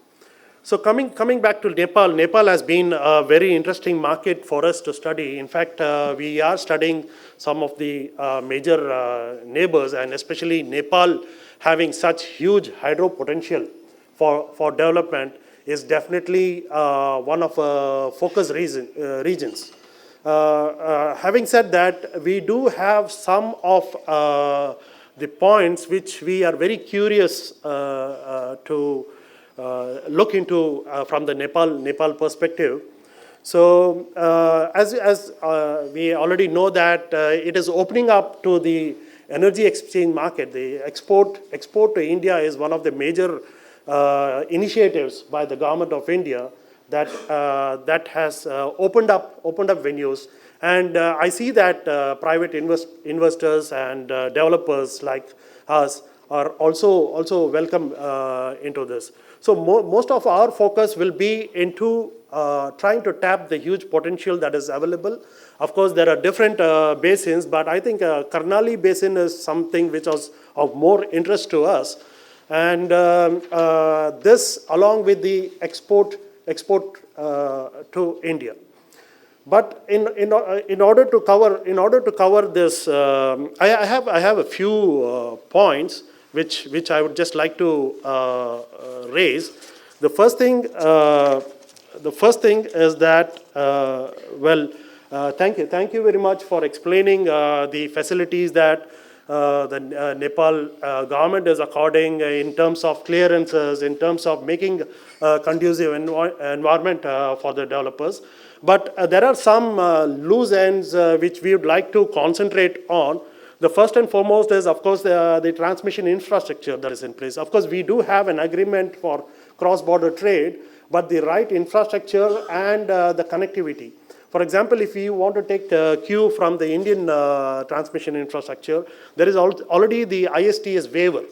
So coming back to Nepal, Nepal has been a very interesting market for us to study. In fact, we are studying some of the major neighbors, and especially Nepal having such huge hydro potential for development is definitely one of focus regions. Having said that, we do have some of the points which we are very curious to look into from the Nepal perspective. So as we already know that it is opening up to the energy exchange market. The export to India is one of the major initiatives by the government of India that has opened up venues. And I see that private investors and developers like us are also welcome into this. So most of our focus will be into trying to tap the huge potential that is available. Of course, there are different basins, but I think Karnali Basin is something which was of more interest to us. And this, along with the export to India. But in order to cover this, I have a few points which I would just like to raise. The first thing is that thank you very much for explaining the facilities that the Nepal government is according in terms of clearances, in terms of making conducive environment for the developers. But there are some loose ends which we would like to concentrate on. The first and foremost is, of course, the transmission infrastructure that is in place. Of course, we do have an agreement for cross-border trade, but the right infrastructure and the connectivity. For example, if you want to take the cue from the Indian transmission infrastructure, there is already the ISTS waiver.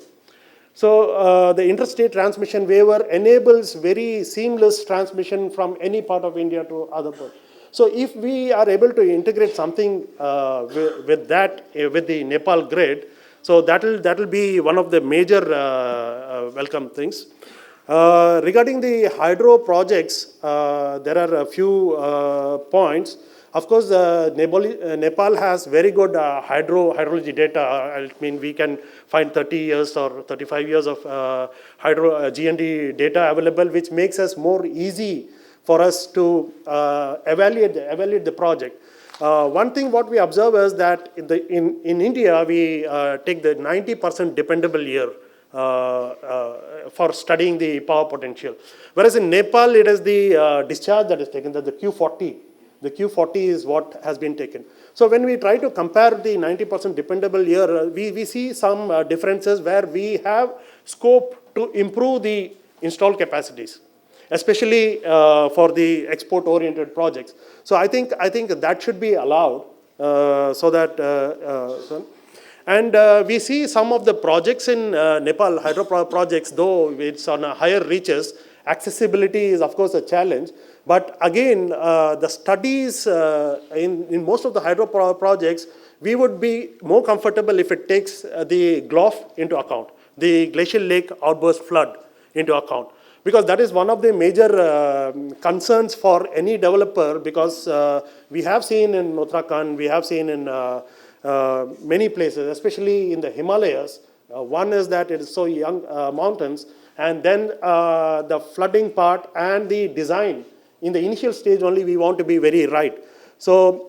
So the interstate transmission waiver enables very seamless transmission from any part of India to other parts. So if we are able to integrate something with the Nepal grid, so that will be one of the major welcome things. Regarding the hydro projects, there are a few points. Of course, Nepal has very good hydrology data. I mean, we can find 30 years or 35 years of hydro GND data available, which makes us more easy for us to evaluate the project. One thing what we observe is that in India, we take the 90% dependable year for studying the power potential. Whereas in Nepal, it is the discharge that is taken, the Q40. The Q40 is what has been taken. So when we try to compare the 90% dependable year, we see some differences where we have scope to improve the installed capacities, especially for the export-oriented projects. So I think that should be allowed so that. And we see some of the projects in Nepal, hydropower projects, though it's on a higher reaches, accessibility is of course a challenge. But again, the studies in most of the hydropower projects, we would be more comfortable if it takes the GLOF into account, the glacial lake outburst flood into account. Because that is one of the major concerns for any developer, because we have seen in Uttarakhand, we have seen in many places, especially in the Himalayas. One is that it is so young mountains, and then the flooding part and the design. In the initial stage only, we want to be very right. So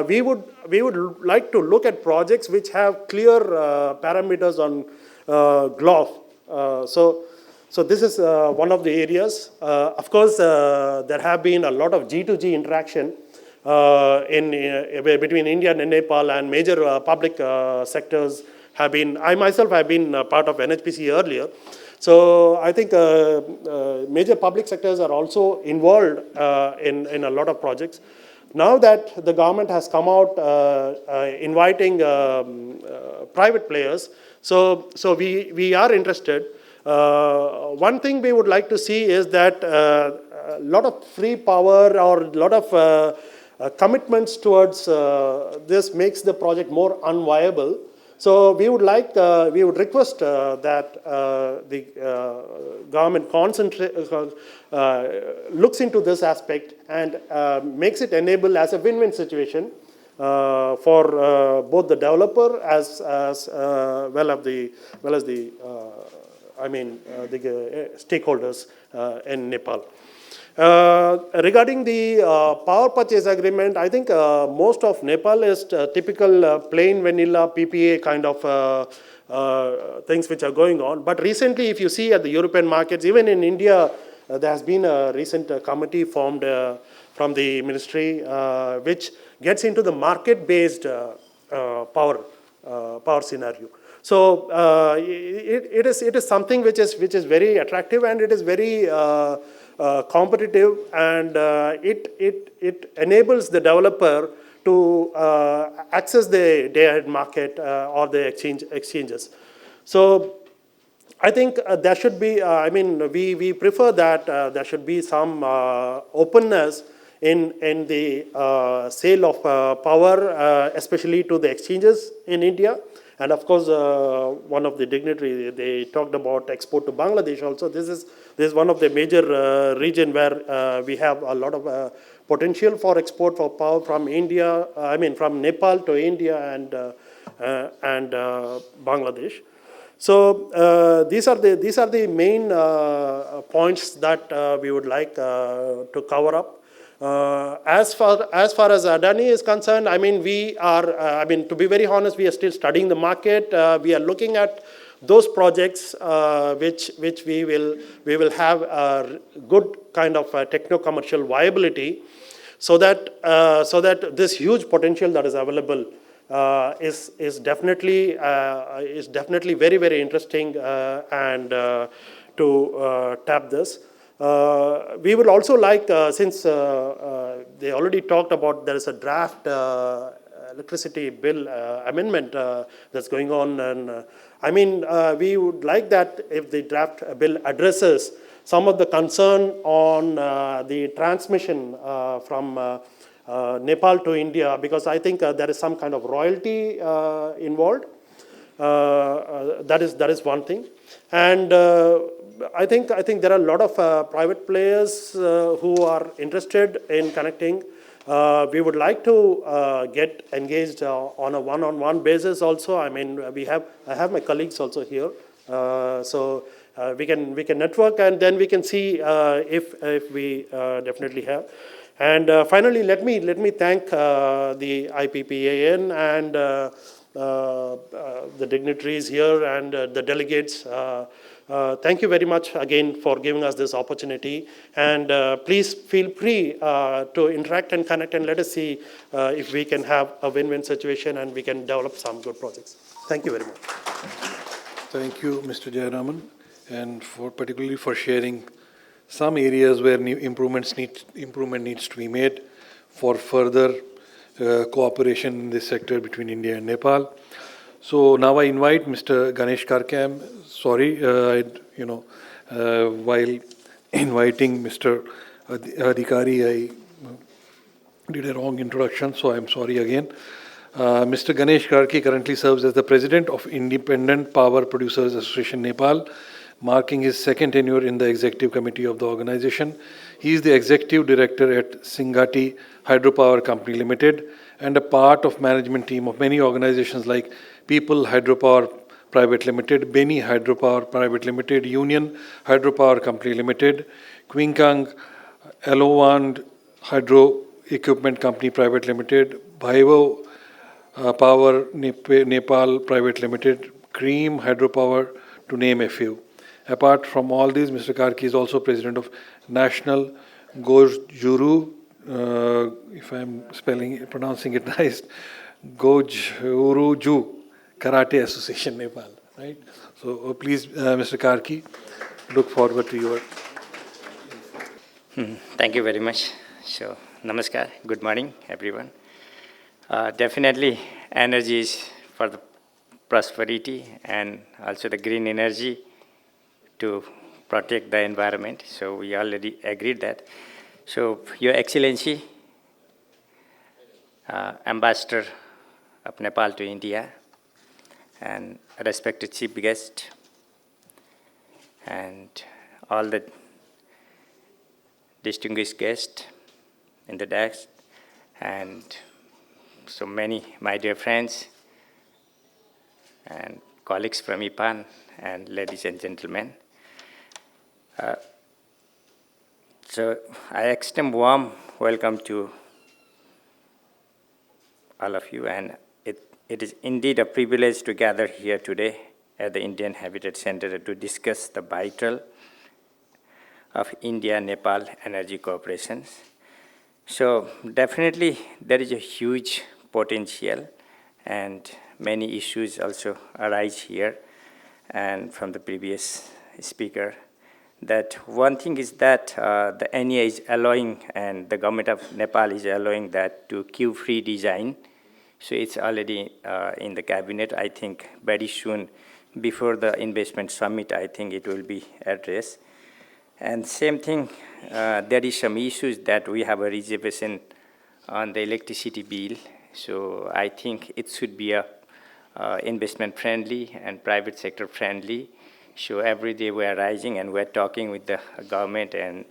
we would like to look at projects which have clear parameters on GLOF. So this is one of the areas. Of course, there have been a lot of G2G interaction between India and Nepal, and major public sectors have been. I myself have been part of NHPC earlier. So I think major public sectors are also involved in a lot of projects. Now that the government has come out inviting private players, so we are interested. One thing we would like to see is that a lot of free power or a lot of commitments towards this makes the project more unviable. So we would request that the government looks into this aspect and makes it enable as a win-win situation for both the developer as well as the stakeholders in Nepal. Regarding the power purchase agreement, I think most of Nepal is typical plain vanilla PPA kind of things which are going on. But recently, if you see at the European markets, even in India, there has been a recent committee formed from the ministry which gets into the market-based power scenario. So it is something which is very attractive, and it is very competitive, and it enables the developer to access the day-ahead market or the exchanges. So I think there should be, we prefer that there should be some openness in the sale of power, especially to the exchanges in India. And of course, one of the dignitaries, they talked about export to Bangladesh also. This is one of the major region where we have a lot of potential for export for power from India, from Nepal to India and Bangladesh. So these are the main points that we would like to cover up. As far as Adani is concerned, we are, to be very honest, we are still studying the market. We are looking at those projects which we will have a good kind of techno-commercial viability, so that this huge potential that is available is definitely very, very interesting and to tap this. We would also like, since they already talked about, there is a draft electricity bill amendment that's going on, and we would like that if the draft bill addresses some of the concern on the transmission from Nepal to India, because I think there is some kind of royalty involved. That is one thing. And I think there are a lot of private players who are interested in connecting. We would like to get engaged on a one-on-one basis also. I have my colleagues also here, so we can network, and then we can see if we definitely have. And finally, let me thank the IPPAN and the dignitaries here and the delegates. Thank you very much again for giving us this opportunity. And please feel free to interact and connect, and let us see if we can have a win-win situation and we can develop some good projects. Thank you very much. Thank you, Mr. Jayaraman, and particularly for sharing some areas where improvement needs to be made for further cooperation in this sector between India and Nepal. So now I invite Mr. Ganesh Karke. Sorry, while inviting Mr. Adhikari, I did a wrong introduction, so I'm sorry again. Mr. Ganesh Karke currently serves as the President of Independent Power Producers Association Nepal, marking his second tenure in the Executive Committee of the organization. He is the Executive Director at Singati Hydropower Company Limited and a part of management team of many organizations like People Hydropower Private Limited, Beni Hydropower Private Limited, Union Hydropower Company Limited, Quinkang Alowand Hydro Equipment Company Private Limited, Bhaivo Power Nepal Private Limited, Cream Hydropower, to name a few. Apart from all these, Mr. Karke is also President of National Gojuru, if I'm pronouncing it right, Gojuruju Karate Association Nepal, right? So please, Mr. Karke, look forward to your... Thank you very much. So, namaskar, good morning, everyone. Definitely, energy is for the prosperity and also the green energy to protect the environment. So we already agreed that. So Your Excellency, Ambassador of Nepal to India, and respected chief guest, and all the distinguished guests in the desk, and so many my dear friends and colleagues from IPAN, and ladies and gentlemen. So I extend warm welcome to all of you, and it is indeed a privilege to gather here today at the Indian Habitat Center to discuss the vital of India-Nepal Energy Cooperation. So definitely there is a huge potential, and many issues also arise here and from the previous speaker. That one thing is that the NEA is allowing, and the government of Nepal is allowing that to queue-free design. So it's already in the cabinet. I think very soon, before the investment summit, I think it will be addressed. And same thing, there is some issues that we have a reservation on the electricity bill. So I think it should be a investment friendly and private sector friendly. So every day we are rising and we're talking with the government and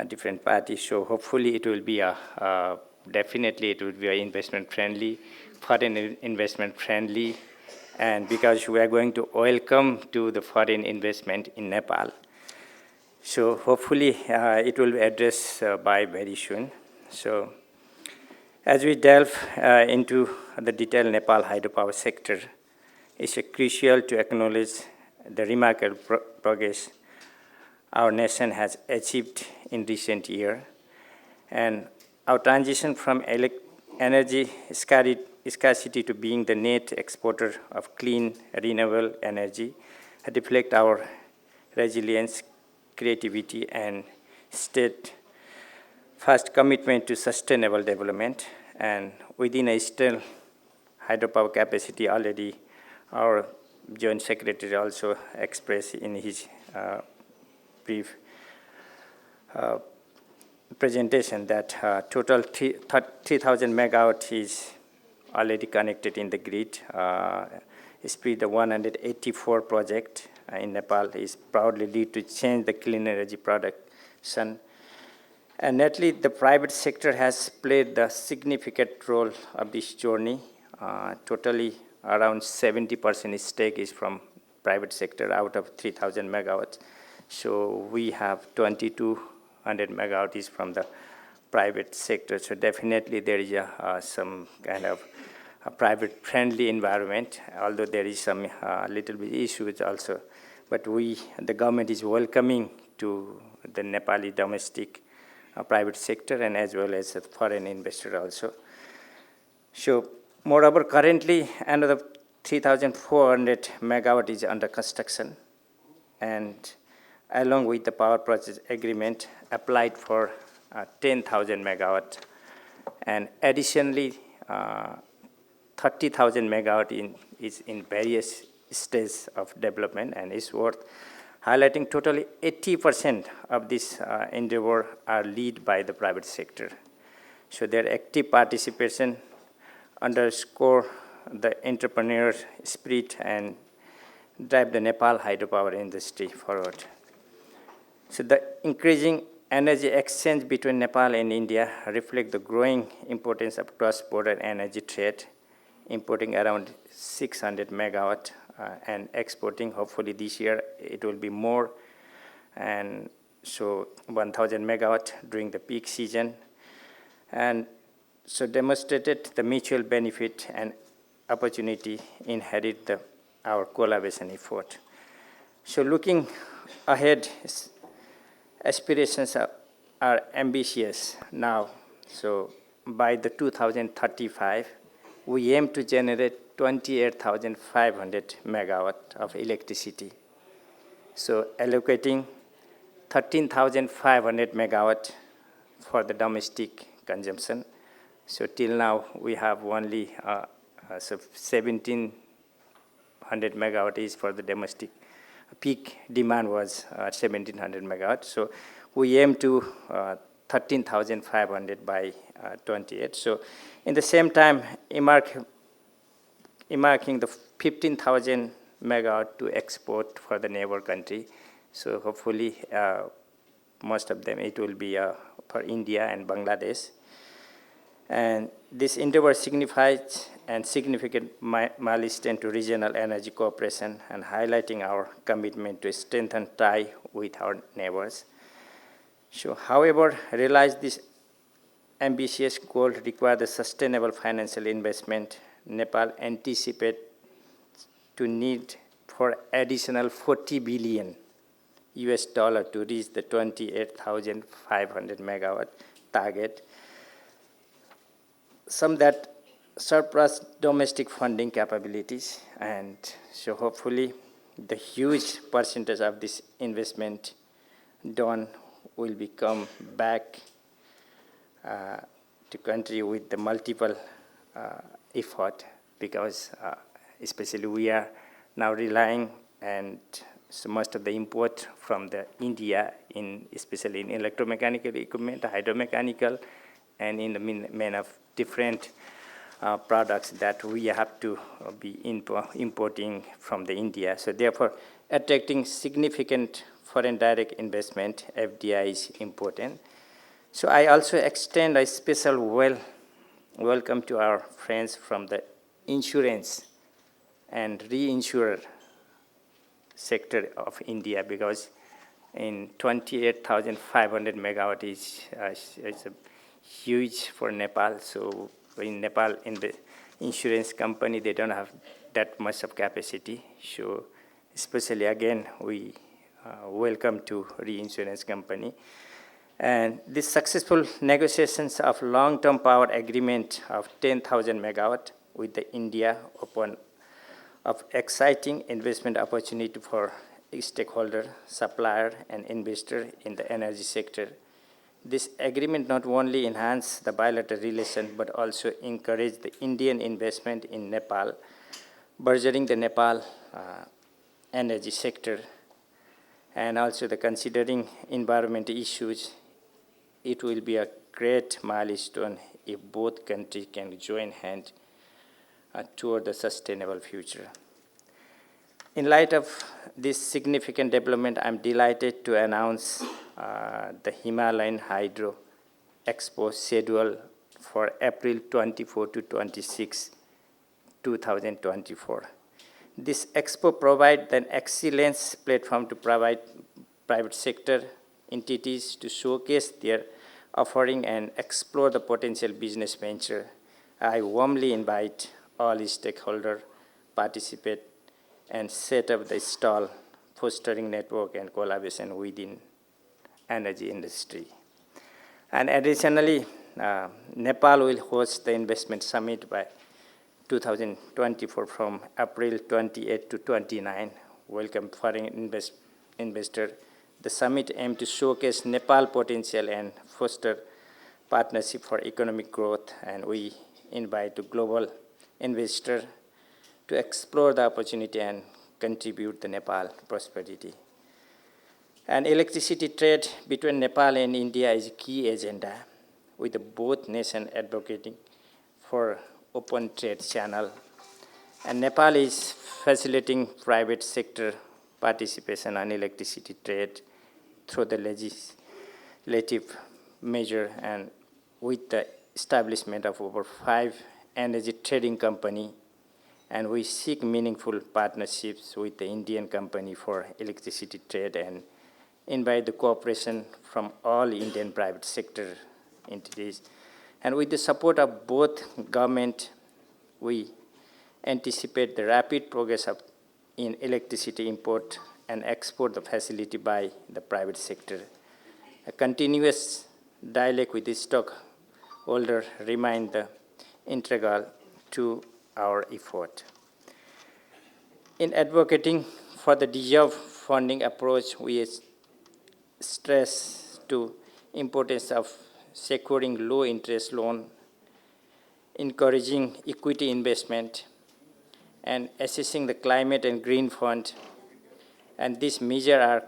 different parties. So hopefully it will be definitely it will be an investment friendly, foreign investment friendly, and because we are going to welcome to the foreign investment in Nepal. So hopefully it will be addressed by very soon. So as we delve into the detailed Nepal hydropower sector, it's crucial to acknowledge the remarkable progress our nation has achieved in recent years, and our transition from energy scarcity to being the net exporter of clean, renewable energy reflect our resilience, creativity, and steadfast commitment to sustainable development. And within a still hydropower capacity, already our Joint Secretary also expressed in his brief presentation that total 3,000 megawatt is already connected in the grid. Speed the 184 project in Nepal is proudly lead to change the clean energy production. And naturally, the private sector has played the significant role of this journey. Totally around 70% stake is from private sector out of 3,000 megawatts. So we have 2,200 megawatts is from the private sector. So definitely there is some kind of a private friendly environment, although there is some little bit issues also. But the government is welcoming to the Nepali domestic private sector and as well as the foreign investor also. So moreover, currently another 3,400 megawatt is under construction, and along with the power purchase agreement applied for 10,000 megawatt, and additionally 30,000 megawatt is in various stages of development, and is worth highlighting totally 80% of this endeavor are led by the private sector. So their active participation underscore the entrepreneur spirit and drive the Nepal hydropower industry forward. So the increasing energy exchange between Nepal and India reflect the growing importance of cross-border energy trade, importing around 600 megawatt and exporting, hopefully this year it will be more, and so 1,000 megawatt during the peak season. And so demonstrated the mutual benefit and opportunity inherit our collaboration effort. So looking ahead, aspirations are ambitious now. So by the 2035, we aim to generate 28,500 megawatt of electricity. So allocating 13,500 megawatt for the domestic consumption. So till now, we have only 1,700 megawatt is for the domestic. Peak demand was 1,700 megawatt. So we aim to 13,500 by 28. So in the same time, earmarking the 15,000 megawatt to export for the neighbor country. So hopefully, most of them, it will be for India and Bangladesh. And this endeavor signifies a significant milestone to regional energy cooperation and highlighting our commitment to strengthen tie with our neighbors. So, however, realize this ambitious goal requires the sustainable financial investment. Nepal anticipates to need for additional 40 billion US dollar to reach the 28,500 megawatt target. Some that surpass domestic funding capabilities, and so hopefully the huge percentage of this investment done will become back to country with the multiple effort, because especially we are now relying, and so most of the import from the India, especially in electromechanical equipment, hydromechanical, and in the main of different products that we have to be importing from the India. So therefore, attracting significant foreign direct investment, FDI, is important. So I also extend a special welcome to our friends from the insurance and reinsurer sector of India, because in 28,500 megawatt is huge for Nepal. So in Nepal, in the insurance company, they don't have that much of capacity. So especially again, we welcome to reinsurance company. And this successful negotiations of long-term power agreement of 10,000 megawatt with the India open of exciting investment opportunity for stakeholder, supplier, and investor in the energy sector. This agreement not only enhance the bilateral relation, but also encourage the Indian investment in Nepal, burgeoning the Nepal energy sector, and also the considering environmental issues. It will be a great milestone if both countries can join hands toward the sustainable future. In light of this significant development, I'm delighted to announce the Himalayan Hydro Expo schedule for April 24 to 26, 2024. This expo provides an excellent platform to provide private sector entities to showcase their offering and explore the potential business venture. I warmly invite all stakeholders participate and set up the stall, fostering network and collaboration within energy industry. And additionally, Nepal will host the investment summit by 2024 from April 28 to 29. Welcome foreign investor. The summit aims to showcase Nepal potential and foster partnership for economic growth, and we invite the global investor to explore the opportunity and contribute to Nepal prosperity. And electricity trade between Nepal and India is a key agenda, with both nations advocating for open trade channel. And Nepal is facilitating private sector participation on electricity trade through the legislative measure, and with the establishment of over 5 energy trading companies. And we seek meaningful partnerships with the Indian company for electricity trade and invite the cooperation from all Indian private sector entities. And with the support of both government, we anticipate the rapid progress in electricity import and export the facility by the private sector. A continuous dialogue with the stockholder remains the integral to our effort. In advocating for the deserved funding approach, we stress the importance of securing low-interest loan, encouraging equity investment, and assessing the climate and green fund. And these measures are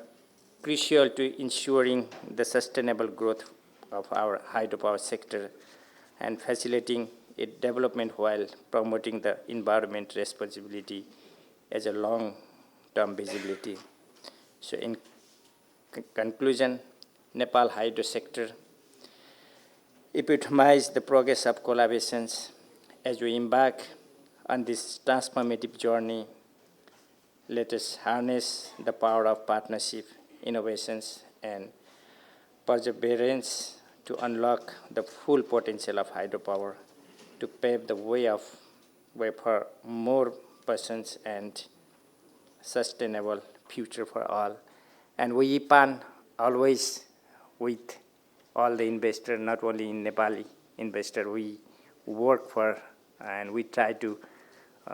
crucial to ensuring the sustainable growth of our hydropower sector and facilitating development while promoting the environment responsibility as a long-term visibility. So in conclusion, Nepal hydro sector epitomize the progress of collaborations as we embark on this transformative journey. Let us harness the power of partnership, innovations, and perseverance to unlock the full potential of hydropower, to pave the way for more persons and sustainable future for all. And we IPAN always with all the investors, not only in Nepali investor, we work for and we try to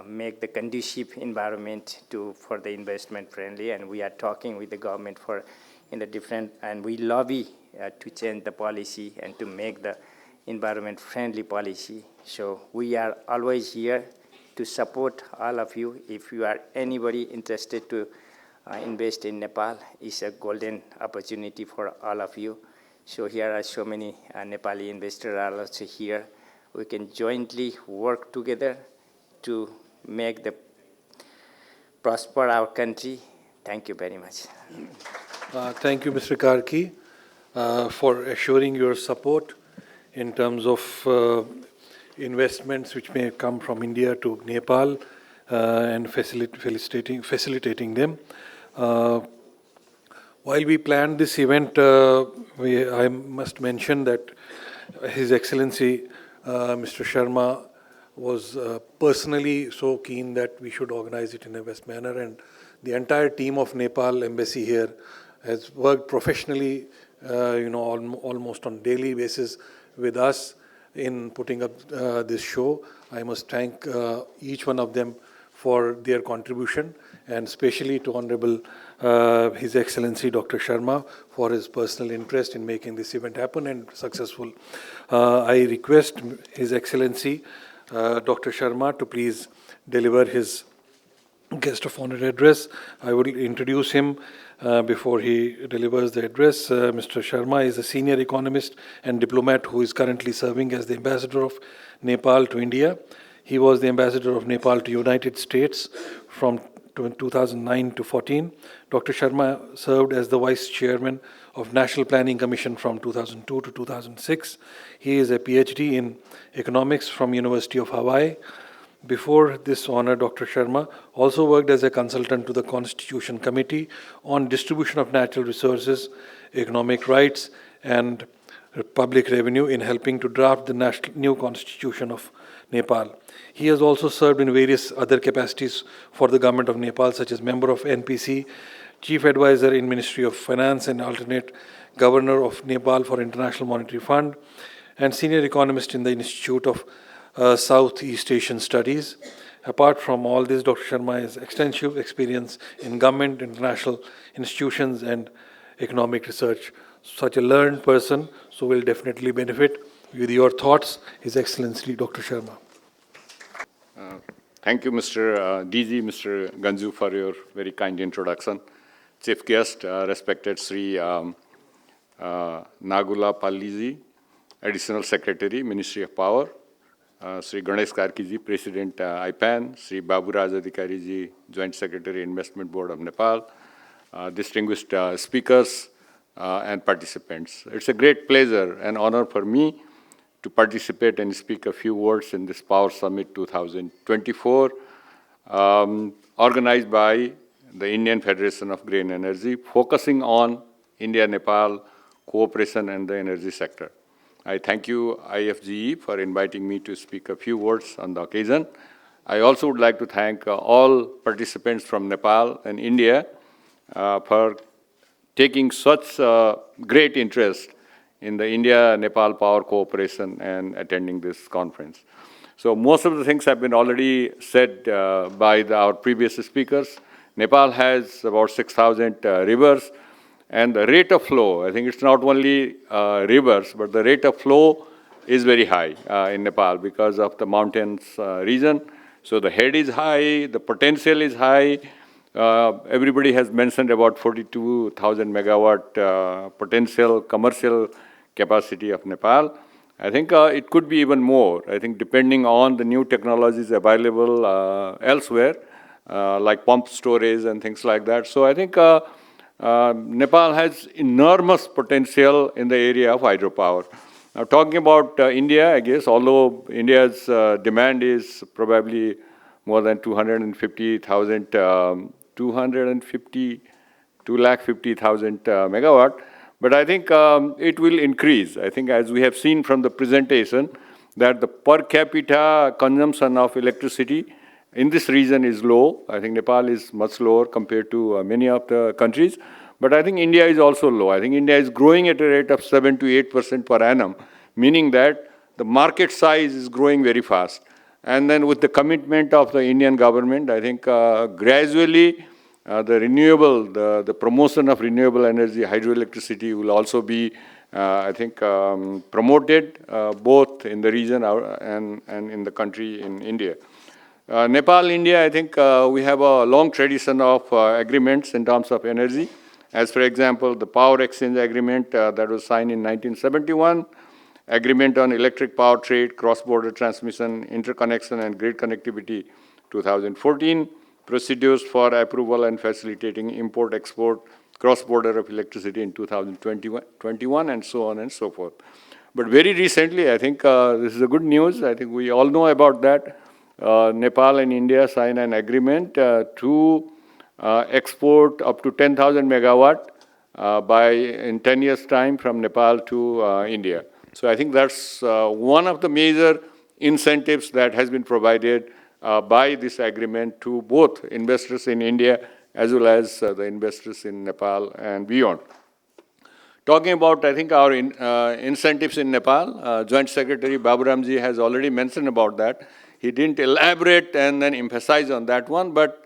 make the conducive environment for the investment friendly, and we are talking with the government in the different, and we lobby to change the policy and to make the environment friendly policy. So we are always here to support all of you. If you are anybody interested to invest in Nepal, it's a golden opportunity for all of you. So here are so many Nepali investors are also here. We can jointly work together to make the prosper our country. Thank you very much. Thank you, Mr. Karki, for assuring your support in terms of investments which may come from India to Nepal and facilitating them. While we planned this event, I must mention that His Excellency Mr. Sharma was personally so keen that we should organize it in the best manner, and the entire team of Nepal Embassy here has worked professionally, almost on daily basis with us in putting up this show. I must thank each one of them for their contribution, and especially to Honorable His Excellency Dr. Sharma for his personal interest in making this event happen and successful. I request His Excellency Dr. Sharma to please deliver his guest of honor address. I will introduce him before he delivers the address. Mr. Sharma is a senior economist and diplomat who is currently serving as the ambassador of Nepal to India. He was the ambassador of Nepal to United States from 2009 to 14. Dr. Sharma served as the vice chairman of National Planning Commission from 2002 to 2006. He is a PhD in economics from University of Hawaii. Before this honor, Dr. Sharma also worked as a consultant to the Constitution Committee on distribution of natural resources, economic rights, and public revenue in helping to draft the new constitution of Nepal. He has also served in various other capacities for the government of Nepal, such as member of NPC, chief advisor in Ministry of Finance and alternate governor of Nepal for International Monetary Fund, and senior economist in the Institute of Southeast Asian Studies. Apart from all this, Dr. Sharma has extensive experience in government, international institutions, and economic research. Such a learned person, so will definitely benefit with your thoughts, His Excellency Dr. Sharma. Thank you, Mr. DG, Mr. Ganju, for your very kind introduction. Chief guest, respected Sri Nagula Palliji, Additional Secretary, Ministry of Power, Sri Ganesh Karkiji, President IPAN, Sri Babu Raj Adhikari ji, Joint Secretary, Investment Board of Nepal, distinguished speakers and participants. It's a great pleasure and honor for me to participate and speak a few words in this Power Summit 2024, organized by the Indian Federation of Green Energy, focusing on India-Nepal cooperation and the energy sector. I thank you, IFGE, for inviting me to speak a few words on the occasion. I also would like to thank all participants from Nepal and India for taking such great interest in the India-Nepal Power Cooperation and attending this conference. So most of the things have been already said by our previous speakers. Nepal has about 6,000 rivers, and the rate of flow, I think it's not only rivers, but the rate of flow is very high in Nepal because of the mountains region. So the head is high, the potential is high. Everybody has mentioned about 42,000 megawatt potential commercial capacity of Nepal. I think it could be even more. I think depending on the new technologies available elsewhere, like pump storage and things like that. So I think Nepal has enormous potential in the area of hydropower. Now talking about India, I guess, although India's demand is probably more than 250,000, 250,000 megawatt, but I think it will increase. I think as we have seen from the presentation, that the per capita consumption of electricity in this region is low. I think Nepal is much lower compared to many of the countries. But I think India is also low. I think India is growing at a rate of 7 to 8% per annum, meaning that the market size is growing very fast. And then with the commitment of the Indian government, I think gradually the renewable, the promotion of renewable energy, hydroelectricity will also be, I think, promoted both in the region and in the country in India. Nepal, India, I think we have a long tradition of agreements in terms of energy. As for example, the power exchange agreement that was signed in 1971, agreement on electric power trade, cross-border transmission, interconnection and grid connectivity, 2014, procedures for approval and facilitating import-export, cross-border of electricity in 2021, and so on and so forth. But very recently, I think this is a good news. I think we all know about that. Nepal and India signed an agreement to export up to 10,000 megawatt in 10 years' time from Nepal to India. So I think that's one of the major incentives that has been provided by this agreement to both investors in India as well as the investors in Nepal and beyond. Talking about, I think, our incentives in Nepal, Joint Secretary Baburamji has already mentioned about that. He didn't elaborate and then emphasize on that one, but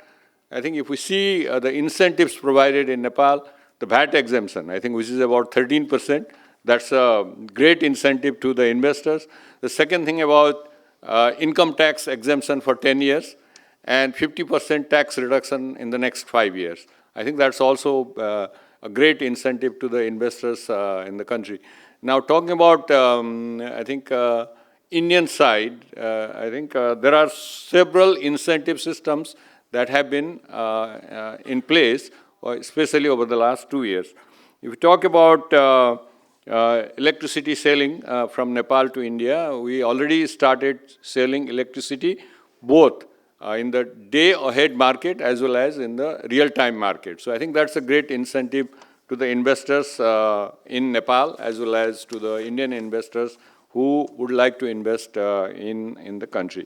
I think if we see the incentives provided in Nepal, the VAT exemption, I think, which is about 13%, that's a great incentive to the investors. The second thing about income tax exemption for 10 years and 50% tax reduction in the next 5 years. I think that's also a great incentive to the investors in the country. Now, talking about, I think, Indian side, I think there are several incentive systems that have been in place, especially over the last 2 years. If we talk about electricity selling from Nepal to India, we already started selling electricity both in the day-ahead market as well as in the real-time market. So I think that's a great incentive to the investors in Nepal as well as to the Indian investors who would like to invest in the country.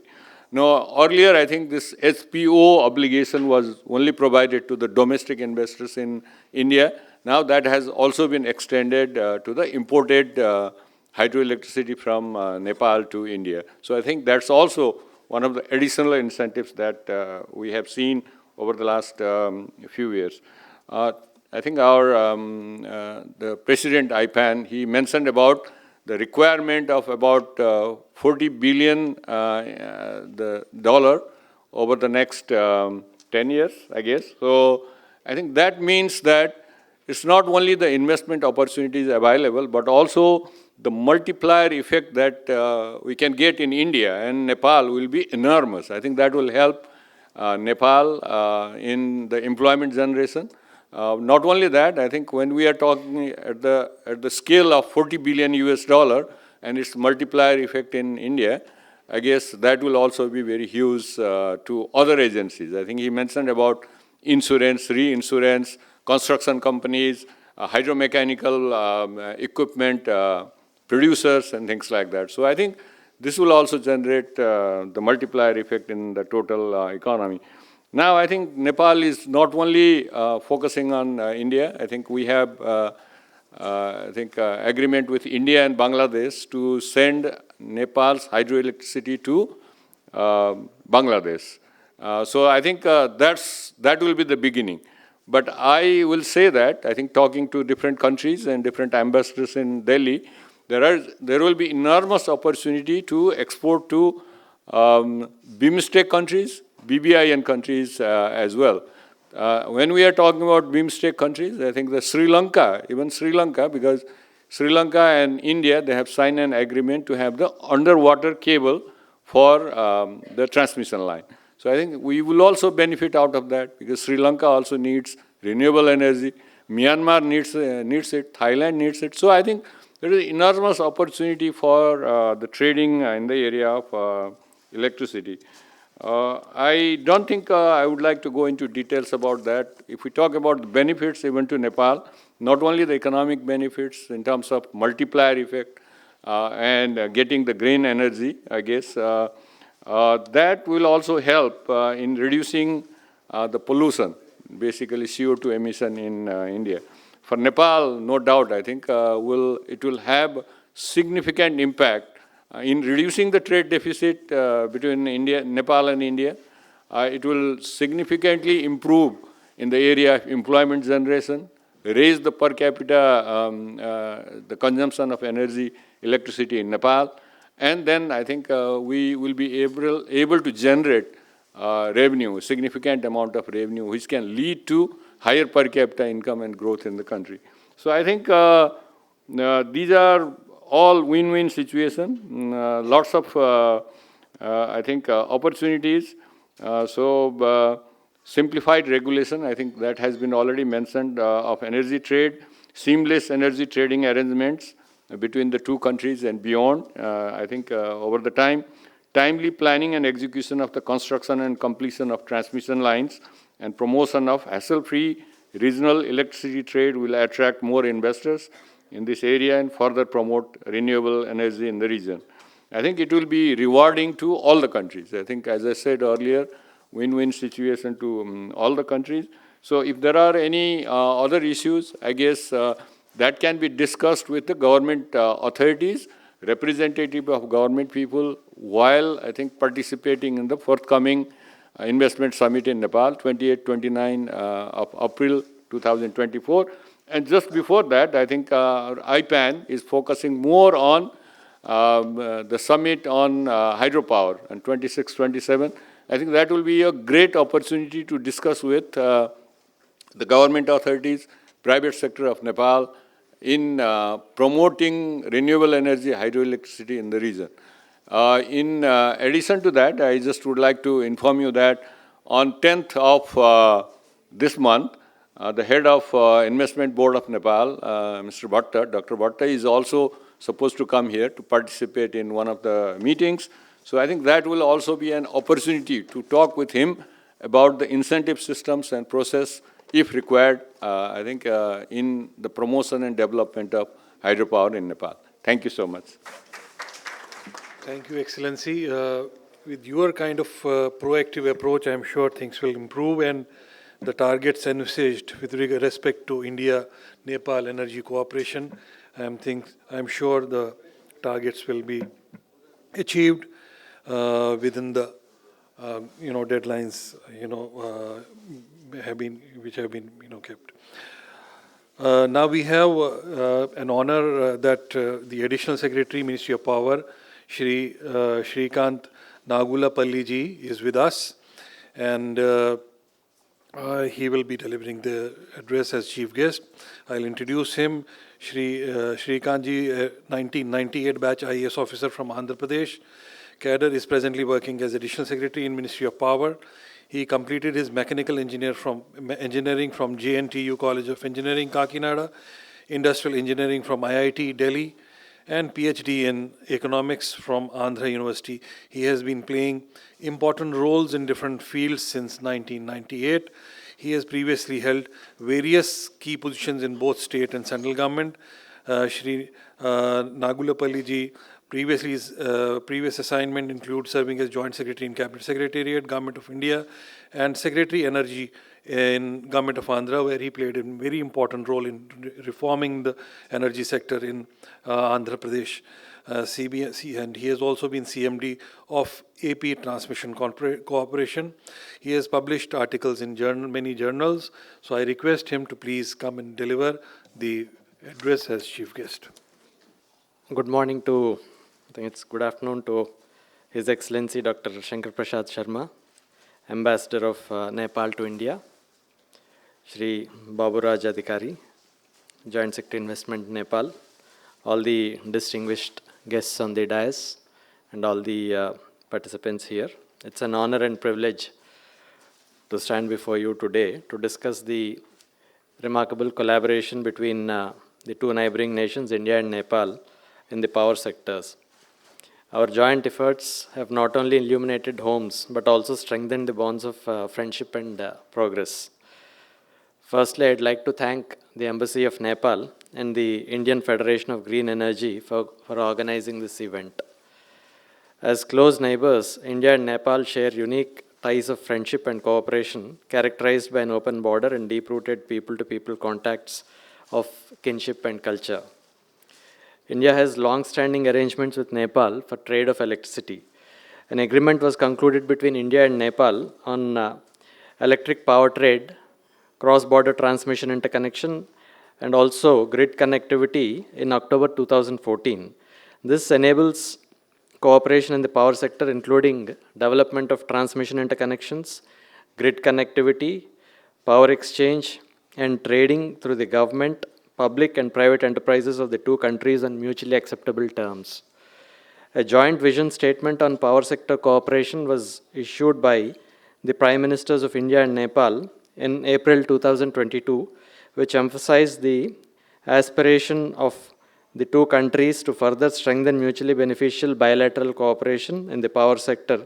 Now, earlier, I think this SPO obligation was only provided to the domestic investors in India. Now that has also been extended to the imported hydroelectricity from Nepal to India. So I think that's also one of the additional incentives that we have seen over the last few years. I think the President IPAN, he mentioned about the requirement of about $40 billion over the next 10 years, I guess. So I think that means that it's not only the investment opportunities available, but also the multiplier effect that we can get in India and Nepal will be enormous. I think that will help Nepal in the employment generation. Not only that, I think when we are talking at the scale of $40 billion US and its multiplier effect in India, I guess that will also be very huge to other agencies. I think he mentioned about insurance, reinsurance, construction companies, hydromechanical equipment producers and things like that. So I think this will also generate the multiplier effect in the total economy. Now, I think Nepal is not only focusing on India. I think we have, agreement with India and Bangladesh to send Nepal's hydroelectricity to Bangladesh. So I think that will be the beginning. But I will say that, I think talking to different countries and different ambassadors in Delhi, there will be enormous opportunity to export to BIMSTEC countries, BBIN countries as well. When we are talking about BIMSTEC countries, I think even Sri Lanka, because Sri Lanka and India, they have signed an agreement to have the underwater cable for the transmission line. So I think we will also benefit out of that, because Sri Lanka also needs renewable energy, Myanmar needs it, Thailand needs it. So I think there is enormous opportunity for the trading in the area of electricity. I don't think I would like to go into details about that. If we talk about the benefits even to Nepal, not only the economic benefits in terms of multiplier effect and getting the green energy, I guess, that will also help in reducing the pollution, basically CO2 emission in India. For Nepal, no doubt, I think it will have significant impact in reducing the trade deficit between Nepal and India. It will significantly improve in the area of employment generation, raise the per capita, the consumption of energy, electricity in Nepal, and then I think we will be able to generate revenue, significant amount of revenue, which can lead to higher per capita income and growth in the country. So I think these are all win-win situation, lots of, I think, opportunities. Simplified regulation, I think that has been already mentioned, of energy trade, seamless energy trading arrangements between the two countries and beyond. I think over the time, timely planning and execution of the construction and completion of transmission lines and promotion of hassle-free regional electricity trade will attract more investors in this area and further promote renewable energy in the region. I think it will be rewarding to all the countries. I think, as I said earlier, win-win situation to all the countries. So if there are any other issues, I guess that can be discussed with the government authorities, representative of government people, while I think participating in the forthcoming investment summit in Nepal, 28-29 of April 2024. And just before that, I think IPAN is focusing more on the summit on hydropower on 26-27. I think that will be a great opportunity to discuss with the government authorities, private sector of Nepal, in promoting renewable energy, hydroelectricity in the region. In addition to that, I just would like to inform you that on 10th of this month, the head of Investment Board of Nepal, Mr. Bhatta, Dr. Bhatta, is also supposed to come here to participate in one of the meetings. So I think that will also be an opportunity to talk with him about the incentive systems and process, if required, I think, in the promotion and development of hydropower in Nepal. Thank you so much. Thank you, Excellency. With your kind of proactive approach, I'm sure things will improve, and the targets envisaged with respect to India-Nepal Energy Cooperation, I'm sure the targets will be achieved within the deadlines which have been kept. Now we have an honor that the Additional Secretary, Ministry of Power, Shri Shrikant Nagulapalli ji is with us, and he will be delivering the address as chief guest. I'll introduce him. Shrikant ji, 1998 batch IAS officer from Andhra Pradesh. Cadre is presently working as Additional Secretary in Ministry of Power. He completed his mechanical engineering from JNTU College of Engineering, Kakinada, Industrial Engineering from IIT Delhi, and PhD in Economics from Andhra University. He has been playing important roles in different fields since 1998. He has previously held various key positions in both state and central government. Shri Nagulapalli ji, previous assignment includes serving as Joint Secretary in Cabinet Secretariat, Government of India, and Secretary Energy in Government of Andhra, where he played a very important role in reforming the energy sector in Andhra Pradesh. And he has also been CMD of AP Transmission Corporation. He has published articles in many journals, so I request him to please come and deliver the address as chief guest. Good morning to, I think it's good afternoon to His Excellency Dr. Shankar Prasad Sharma, Ambassador of Nepal to India, Shri Baburaj Adhikari, Joint Secretary Investment Nepal, all the distinguished guests on the dais, and all the participants here. It's an honor and privilege to stand before you today to discuss the remarkable collaboration between the two neighboring nations, India and Nepal, in the power sectors. Our joint efforts have not only illuminated homes, but also strengthened the bonds of friendship and progress. Firstly, I'd like to thank the Embassy of Nepal and the Indian Federation of Green Energy for organizing this event. As close neighbors, India and Nepal share unique ties of friendship and cooperation, characterized by an open border and deep-rooted people-to-people contacts of kinship and culture. India has long-standing arrangements with Nepal for trade of electricity. An agreement was concluded between India and Nepal on electric power trade, cross-border transmission interconnection, and also grid connectivity in October 2014. This enables cooperation in the power sector, including development of transmission interconnections, grid connectivity, power exchange, and trading through the government, public and private enterprises of the two countries on mutually acceptable terms. A joint vision statement on power sector cooperation was issued by the Prime Ministers of India and Nepal in April 2022, which emphasized the aspiration of the two countries to further strengthen mutually beneficial bilateral cooperation in the power sector.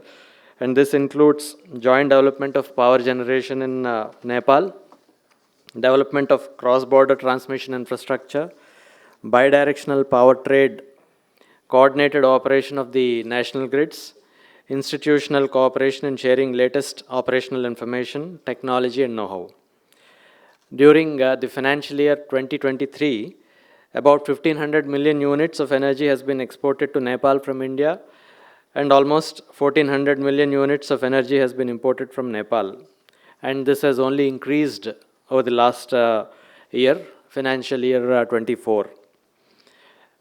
And this includes joint development of power generation in Nepal, development of cross-border transmission infrastructure, bidirectional power trade, coordinated operation of the national grids, institutional cooperation in sharing latest operational information, technology, and know-how. During the financial year 2023, about 1,500 million units of energy has been exported to Nepal from India, and almost 1,400 million units of energy has been imported from Nepal. And this has only increased over the last year, financial year 24.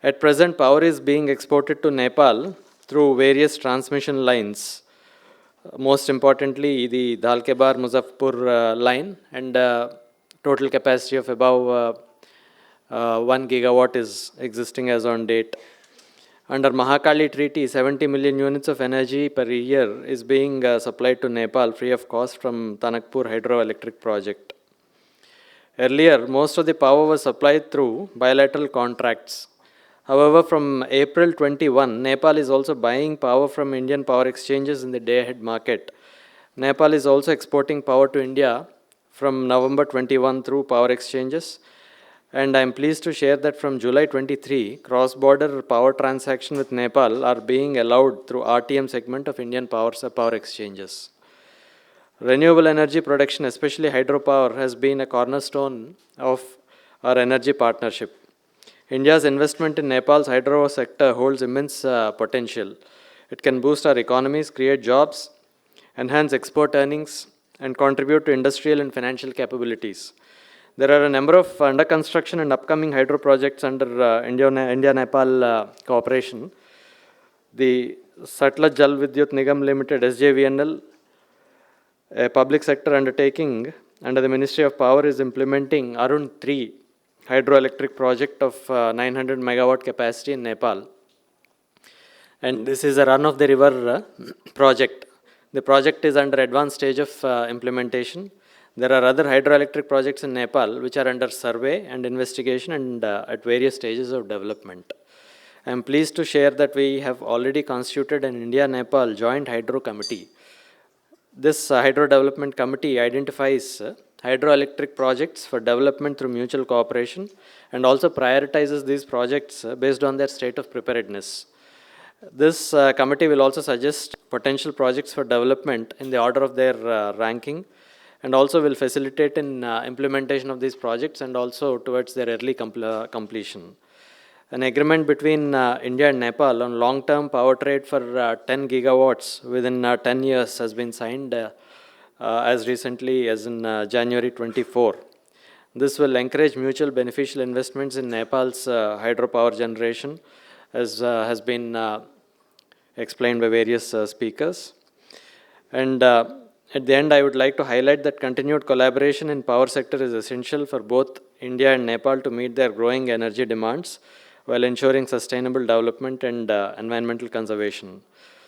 At present, power is being exported to Nepal through various transmission lines. Most importantly, the Dhalkebar-Muzaffarpur line, and total capacity of above 1 gigawatt is existing as on date. Under Mahakali Treaty, 70 million units of energy per year is being supplied to Nepal free of cost from Tanakpur hydroelectric project. Earlier, most of the power was supplied through bilateral contracts. However, from April 21, Nepal is also buying power from Indian power exchanges in the day-ahead market. Nepal is also exporting power to India from November 21 through power exchanges. And I am pleased to share that from July 23, cross-border power transactions with Nepal are being allowed through RTM segment of Indian power exchanges. Renewable energy production, especially hydropower, has been a cornerstone of our energy partnership. India's investment in Nepal's hydro sector holds immense potential. It can boost our economies, create jobs, enhance export earnings, and contribute to industrial and financial capabilities. There are a number of under construction and upcoming hydro projects under India-Nepal cooperation. The Satluj Jal Vidyut Nigam Limited, SJVNL, a public sector undertaking under the Ministry of Power, is implementing Arun 3 hydroelectric project of 900 megawatt capacity in Nepal. And this is a run-of-the-river project. The project is under advanced stage of implementation. There are other hydroelectric projects in Nepal which are under survey and investigation and at various stages of development. I am pleased to share that we have already constituted an India-Nepal Joint Hydro Committee. This Hydro Development Committee identifies hydroelectric projects for development through mutual cooperation and also prioritizes these projects based on their state of preparedness. This committee will also suggest potential projects for development in the order of their ranking, and also will facilitate in implementation of these projects and also towards their early completion. An agreement between India and Nepal on long-term power trade for 10 gigawatts within 10 years has been signed as recently as in January 24. This will encourage mutual beneficial investments in Nepal's hydropower generation, as has been explained by various speakers. And at the end, I would like to highlight that continued collaboration in power sector is essential for both India and Nepal to meet their growing energy demands, while ensuring sustainable development and environmental conservation.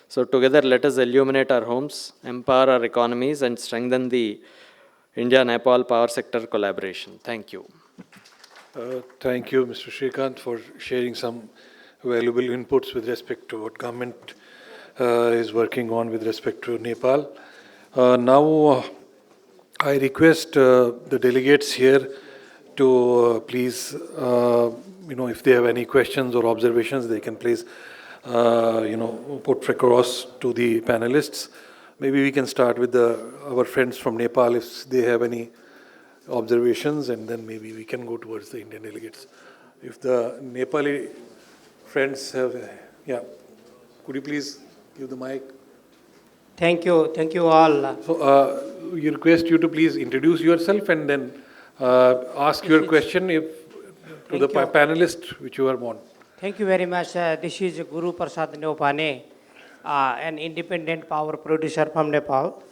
So together, let us illuminate our homes, empower our economies, and strengthen the India-Nepal power sector collaboration. Thank you. Thank you, Mr. Shrikant, for sharing some valuable inputs with respect to what government is working on with respect to Nepal. Now, I request the delegates here to please, if they have any questions or observations, they can please, put across to the panelists. Maybe we can start with our friends from Nepal if they have any observations, and then maybe we can go towards the Indian delegates. If the Nepali friends have, could you please give the mic? Thank you all. So, we request you to please introduce yourself and then ask your question to the panelist which you are on. Thank you very much. This is Guru Prasad Neopane, an independent power producer from Nepal,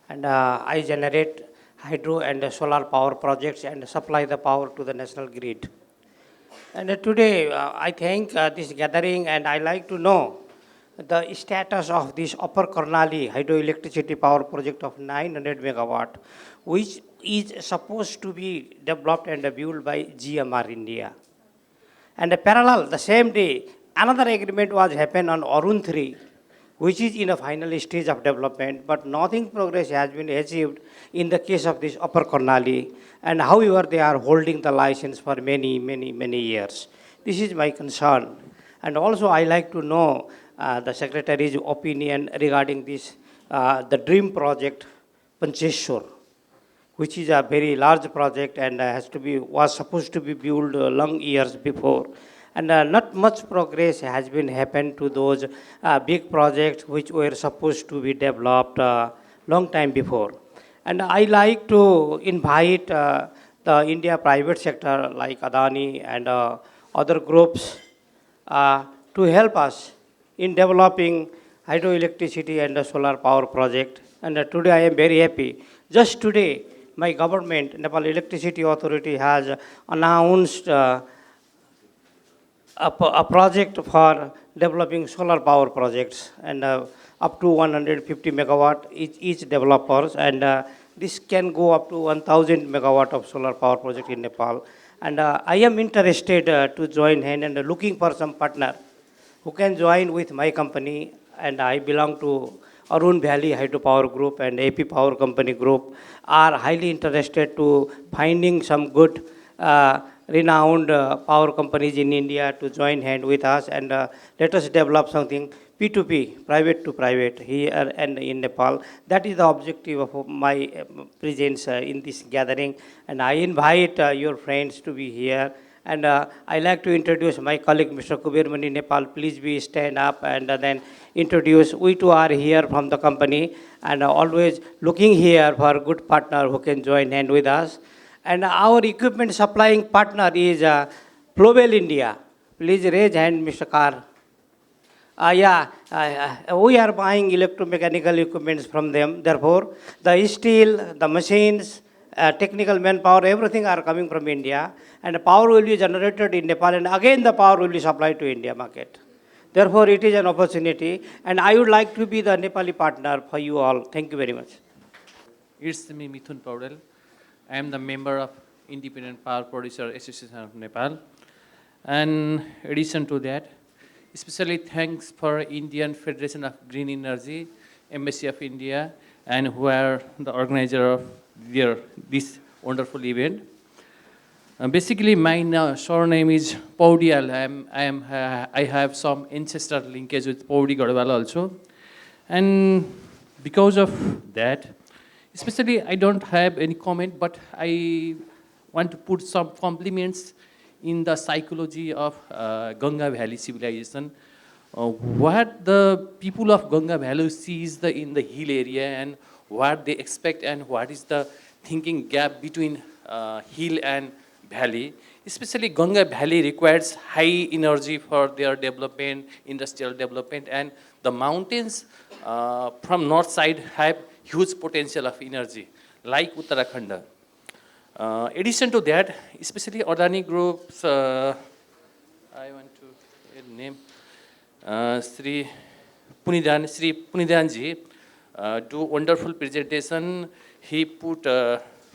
and I generate hydro and solar power projects and supply the power to the national grid. And today, I thank this gathering, and I like to know the status of this Upper Karnali hydroelectricity power project of 900 megawatt, which is supposed to be developed and built by GMR India. And parallel, the same day, another agreement was happened on Arun 3, which is in a final stage of development, but nothing progress has been achieved in the case of this Upper Karnali, and however they are holding the license for many years. This is my concern. And also I like to know the Secretary's opinion regarding this, the dream project, Pancheshwar, which is a very large project and was supposed to be built long years before. And not much progress has been happened to those big projects which were supposed to be developed long time before. And I like to invite the India private sector like Adani and other groups to help us in developing hydroelectricity and the solar power project. And today I am very happy. Just today, my government, Nepal Electricity Authority, has announced a project for developing solar power projects, and up to 150 megawatt each developers, and this can go up to 1,000 megawatt of solar power project in Nepal. And I am interested to join hand and looking for some partner who can join with my company, and I belong to Arun Valley Hydropower Group and AP Power Company Group, are highly interested to finding some good renowned power companies in India to join hand with us, and let us develop something P2P, private to private, here and in Nepal. That is the objective of my presence in this gathering, and I invite your friends to be here. And I like to introduce my colleague, Mr. Kubir Mani Nepal. Please be stand up and then introduce. We too are here from the company, and always looking here for a good partner who can join hand with us. And our equipment supplying partner is Flowell India. Please raise hand, Mr. Kar. We are buying electromechanical equipments from them. Therefore, the steel, the machines, technical manpower, everything are coming from India. And the power will be generated in Nepal, and again the power will be supplied to India market. Therefore, it is an opportunity, and I would like to be the Nepali partner for you all. Thank you very much. It's me, Mithun Paudel. I am the member of Independent Power Producer Association of Nepal. And in addition to that, especially thanks for Indian Federation of Green Energy, Embassy of India, and who are the organizer of this wonderful event. Basically, my surname is Paudial. I have some ancestral linkage with Paudi Garhwal also. And because of that, especially I don't have any comment, but I want to put some compliments in the psychology of Ganga Valley civilization. What the people of Ganga Valley sees in the hill area, and what they expect, and what is the thinking gap between hill and valley. Especially Ganga Valley requires high energy for their development, industrial development, and the mountains from north side have huge potential of energy, like Uttarakhand. Addition to that, especially Adani groups, I want to name. Sri Punidanji do wonderful presentation. He put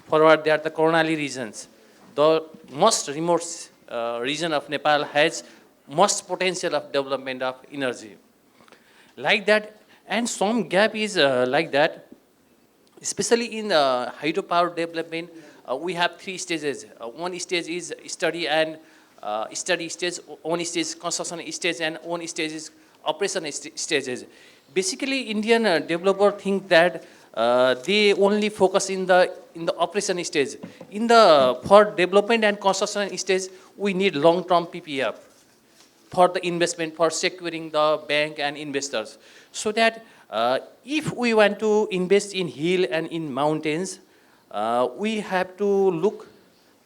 forward that the Karnali regions, the most remote region of Nepal, has most potential of development of energy. Like that, and some gap is like that, especially in hydropower development. We have three stages. One stage is study and study stage, one stage is construction stage, and one stage is operation stages. Basically, Indian developer think that they only focus in the operation stage. For development and construction stage, we need long-term PPF for the investment, for securing the bank and investors. So that if we want to invest in hill and in mountains, we have to look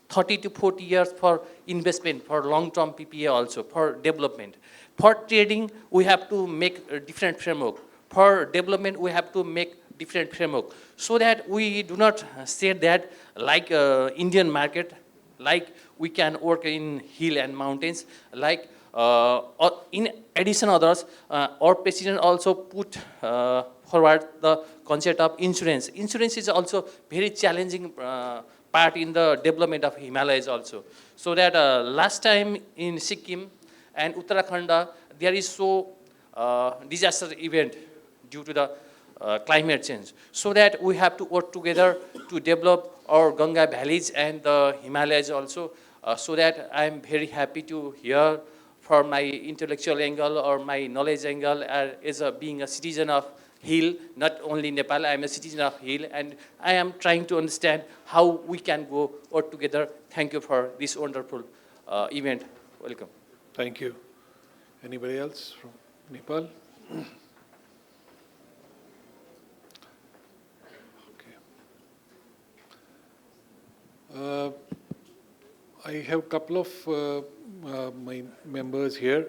30 to 40 years for investment, for long-term PPA also, for development. For trading, we have to make a different framework. For development, we have to make different framework. So that we do not say that like Indian market, like we can work in hill and mountains, like in addition others, our president also put forward the concept of insurance. Insurance is also very challenging part in the development of Himalayas also. So that last time in Sikkim and Uttarakhand, there is so disaster event due to the climate change. So that we have to work together to develop our Ganga valleys and the Himalayas also. So that I'm very happy to hear from my intellectual angle or my knowledge angle as being a citizen of Hill, not only Nepal, I'm a citizen of Hill, and I am trying to understand how we can go work together. Thank you for this wonderful event. Welcome. Thank you. Anybody else from Nepal? Okay. I have a couple of my members here,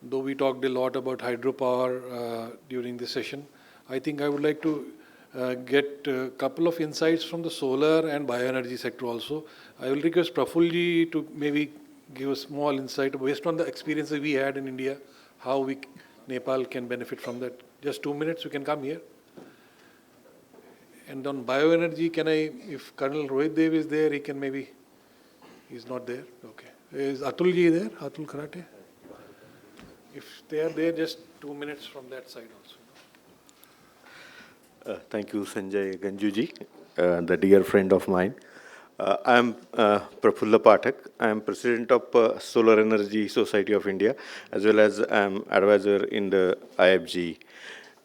though we talked a lot about hydropower during this session. I think I would like to get a couple of insights from the solar and bioenergy sector also. I will request Prafulji to maybe give a small insight based on the experiences we had in India, how Nepal can benefit from that. Just 2 minutes, you can come here. And on bioenergy, if Colonel Rohit Dev is there, he can maybe, he's not there, okay. Is Atulji there, Atul Karate? If they are there, just 2 minutes from that side also. Thank you, Sanjay Ganjuji, the dear friend of mine. I am Prafulla Pathak. I am president of Solar Energy Society of India, as well as I am advisor in the IFGE.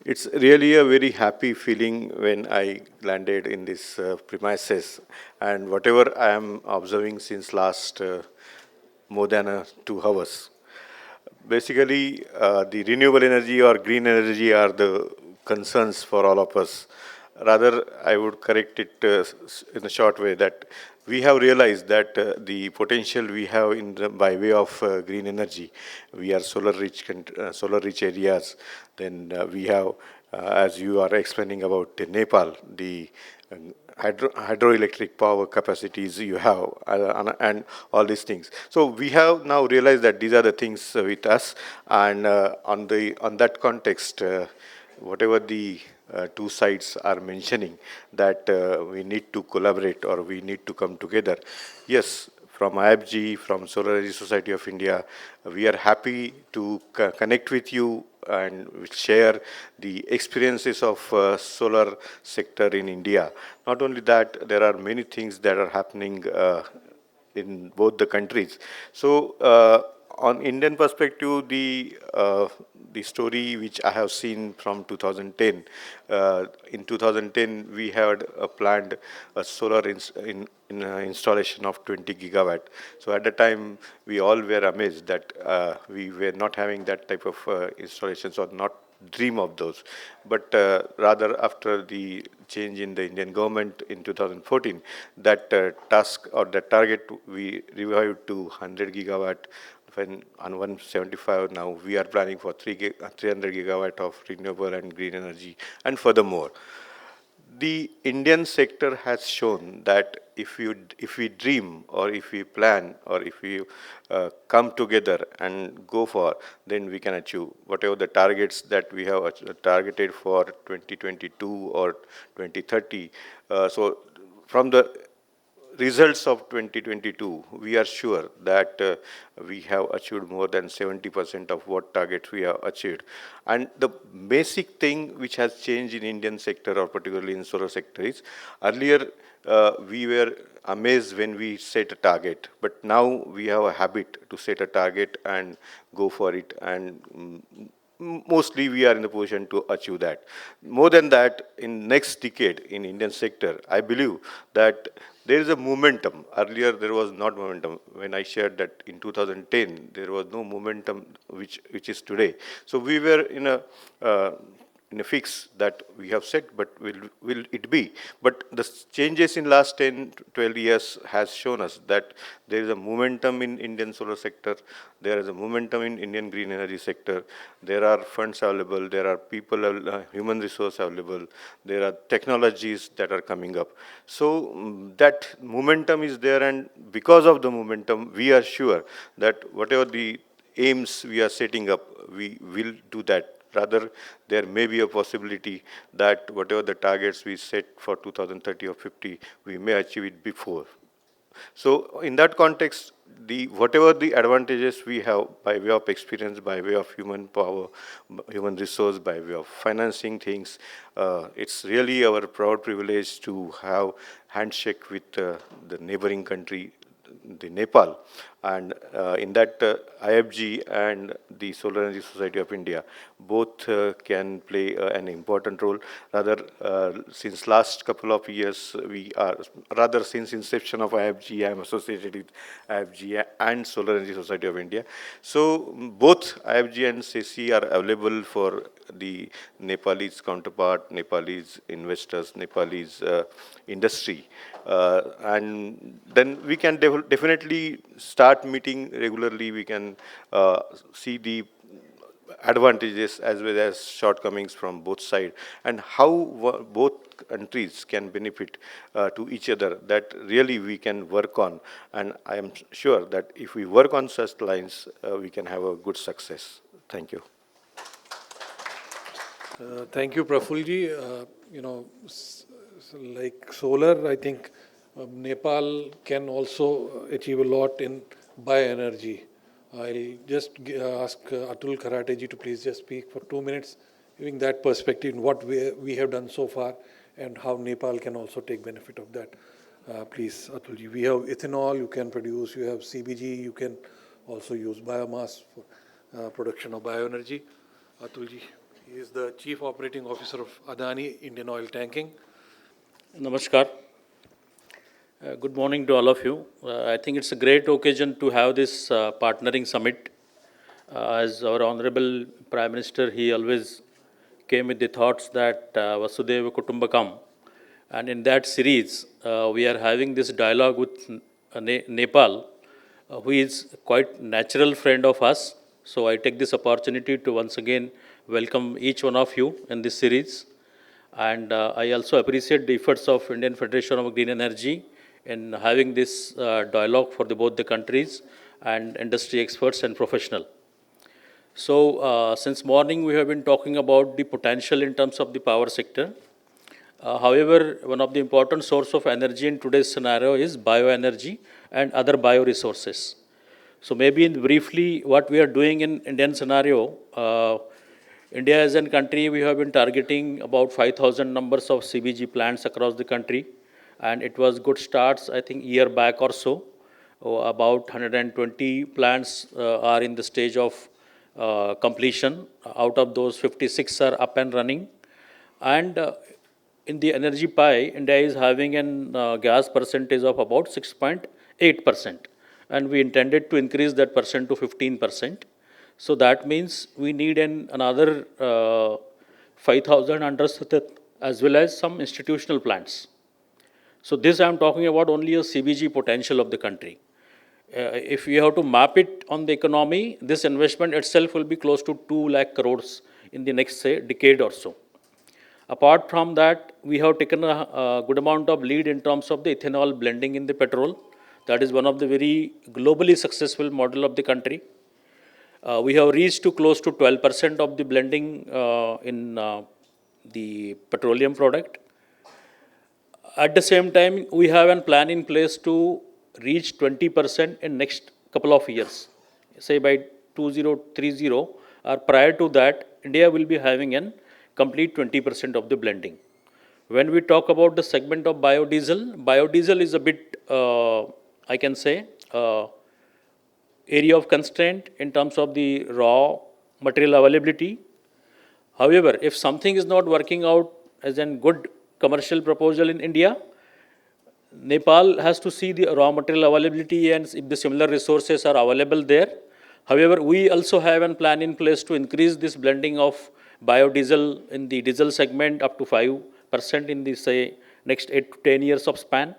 It's really a very happy feeling when I landed in this premises, and whatever I am observing since last more than 2 hours. Basically, the renewable energy or green energy are the concerns for all of us. Rather, I would correct it in a short way that we have realized that the potential we have by way of green energy, we are solar-rich areas. Then we have, as you are explaining about Nepal, the hydroelectric power capacities you have, and all these things. So we have now realized that these are the things with us, and on that context, whatever the two sides are mentioning, that we need to collaborate or we need to come together. Yes, from IFGE, from Solar Energy Society of India, we are happy to connect with you and share the experiences of solar sector in India. Not only that, there are many things that are happening in both the countries. So on Indian perspective, the story which I have seen from 2010, in 2010 we had planned a solar installation of 20 gigawatt. So at the time we all were amazed that we were not having that type of installations or not dream of those. But rather after the change in the Indian government in 2014, that task or that target we revived to 100 gigawatt. When on 175 now, we are planning for 300 gigawatt of renewable and green energy, and furthermore. the Indian sector has shown that if we dream or if we plan or if we come together and go for, then we can achieve whatever the targets that we have targeted for 2022 or 2030. So from the results of 2022, we are sure that we have achieved more than 70% of what targets we have achieved. And the basic thing which has changed in Indian sector, or particularly in solar sector, is earlier we were amazed when we set a target, but now we have a habit to set a target and go for it, and mostly we are in the position to achieve that. More than that, in next decade in Indian sector, I believe that there is a momentum. Earlier there was not momentum. When I shared that in 2010, there was no momentum which is today. So we were in a fix that we have set, but will it be? But the changes in last 10 to 12 years has shown us that there is a momentum in Indian solar sector, there is a momentum in Indian green energy sector, there are funds available, there are people, human resource available, there are technologies that are coming up. So that momentum is there, and because of the momentum, we are sure that whatever the aims we are setting up, we will do that. Rather, there may be a possibility that whatever the targets we set for 2030 or 50, we may achieve it before. So in that context, whatever the advantages we have by way of experience, by way of human power, human resource, by way of financing things, it's really our proud privilege to have handshake with the neighboring country, the Nepal, and in that IFGE and the Solar Energy Society of India both can play an important role. Rather, since last couple of years, since inception of IFGE, I am associated with IFGE and Solar Energy Society of India. So both IFGE and SECI are available for the Nepalese counterpart, Nepalese investors, Nepalese industry. And then we can definitely start meeting regularly. We can see the advantages as well as shortcomings from both sides, and how both countries can benefit to each other, that really we can work on. And I am sure that if we work on such lines, we can have a good success. Thank you. Thank you, Prafulji. Like solar, I think Nepal can also achieve a lot in bioenergy. I'll just ask Atul Karateji to please just speak for 2 minutes, giving that perspective in what we have done so far and how Nepal can also take benefit of that. Please, Atulji. We have ethanol you can produce, you have CBG, you can also use biomass for production of bioenergy. Atulji, he is the Chief Operating Officer of Adani Indian Oil Tanking. Namaskar. Good morning to all of you. I think it's a great occasion to have this partnering summit. As our Honorable Prime Minister, he always came with the thoughts that Vasudhaiva Kutumbakam. And in that series, we are having this dialogue with Nepal, who is quite natural friend of us. So I take this opportunity to once again welcome each one of you in this series. And I also appreciate the efforts of Indian Federation of Green Energy in having this dialogue for both the countries and industry experts and professionals. So since morning we have been talking about the potential in terms of the power sector. However, one of the important source of energy in today's scenario is bioenergy and other bioresources. So maybe briefly what we are doing in Indian scenario, India as a country, we have been targeting about 5,000 numbers of CBG plants across the country. And it was good starts, I think, year back or so. About 120 plants are in the stage of completion. Out of those, 56 are up and running. And in the energy pie, India is having a gas percentage of about 6.8%. And we intended to increase that percent to 15%. So that means we need another 5,000 under as well as some institutional plants. So this I am talking about only a CBG potential of the country. If we have to map it on the economy, this investment itself will be close to 2 lakh crores in the next, say, decade or so. Apart from that, we have taken a good amount of lead in terms of the ethanol blending in the petrol. That is one of the very globally successful model of the country. We have reached to close to 12% of the blending in the petroleum product. At the same time, we have a plan in place to reach 20% in next couple of years. Say by 2030 or prior to that, India will be having a complete 20% of the blending. When we talk about the segment of biodiesel, biodiesel is a bit, I can say, area of constraint in terms of the raw material availability. However, if something is not working out as a good commercial proposal in India, Nepal has to see the raw material availability and if the similar resources are available there. However, we also have a plan in place to increase this blending of biodiesel in the diesel segment up to 5% in the, say, next 8 to 10 years of span.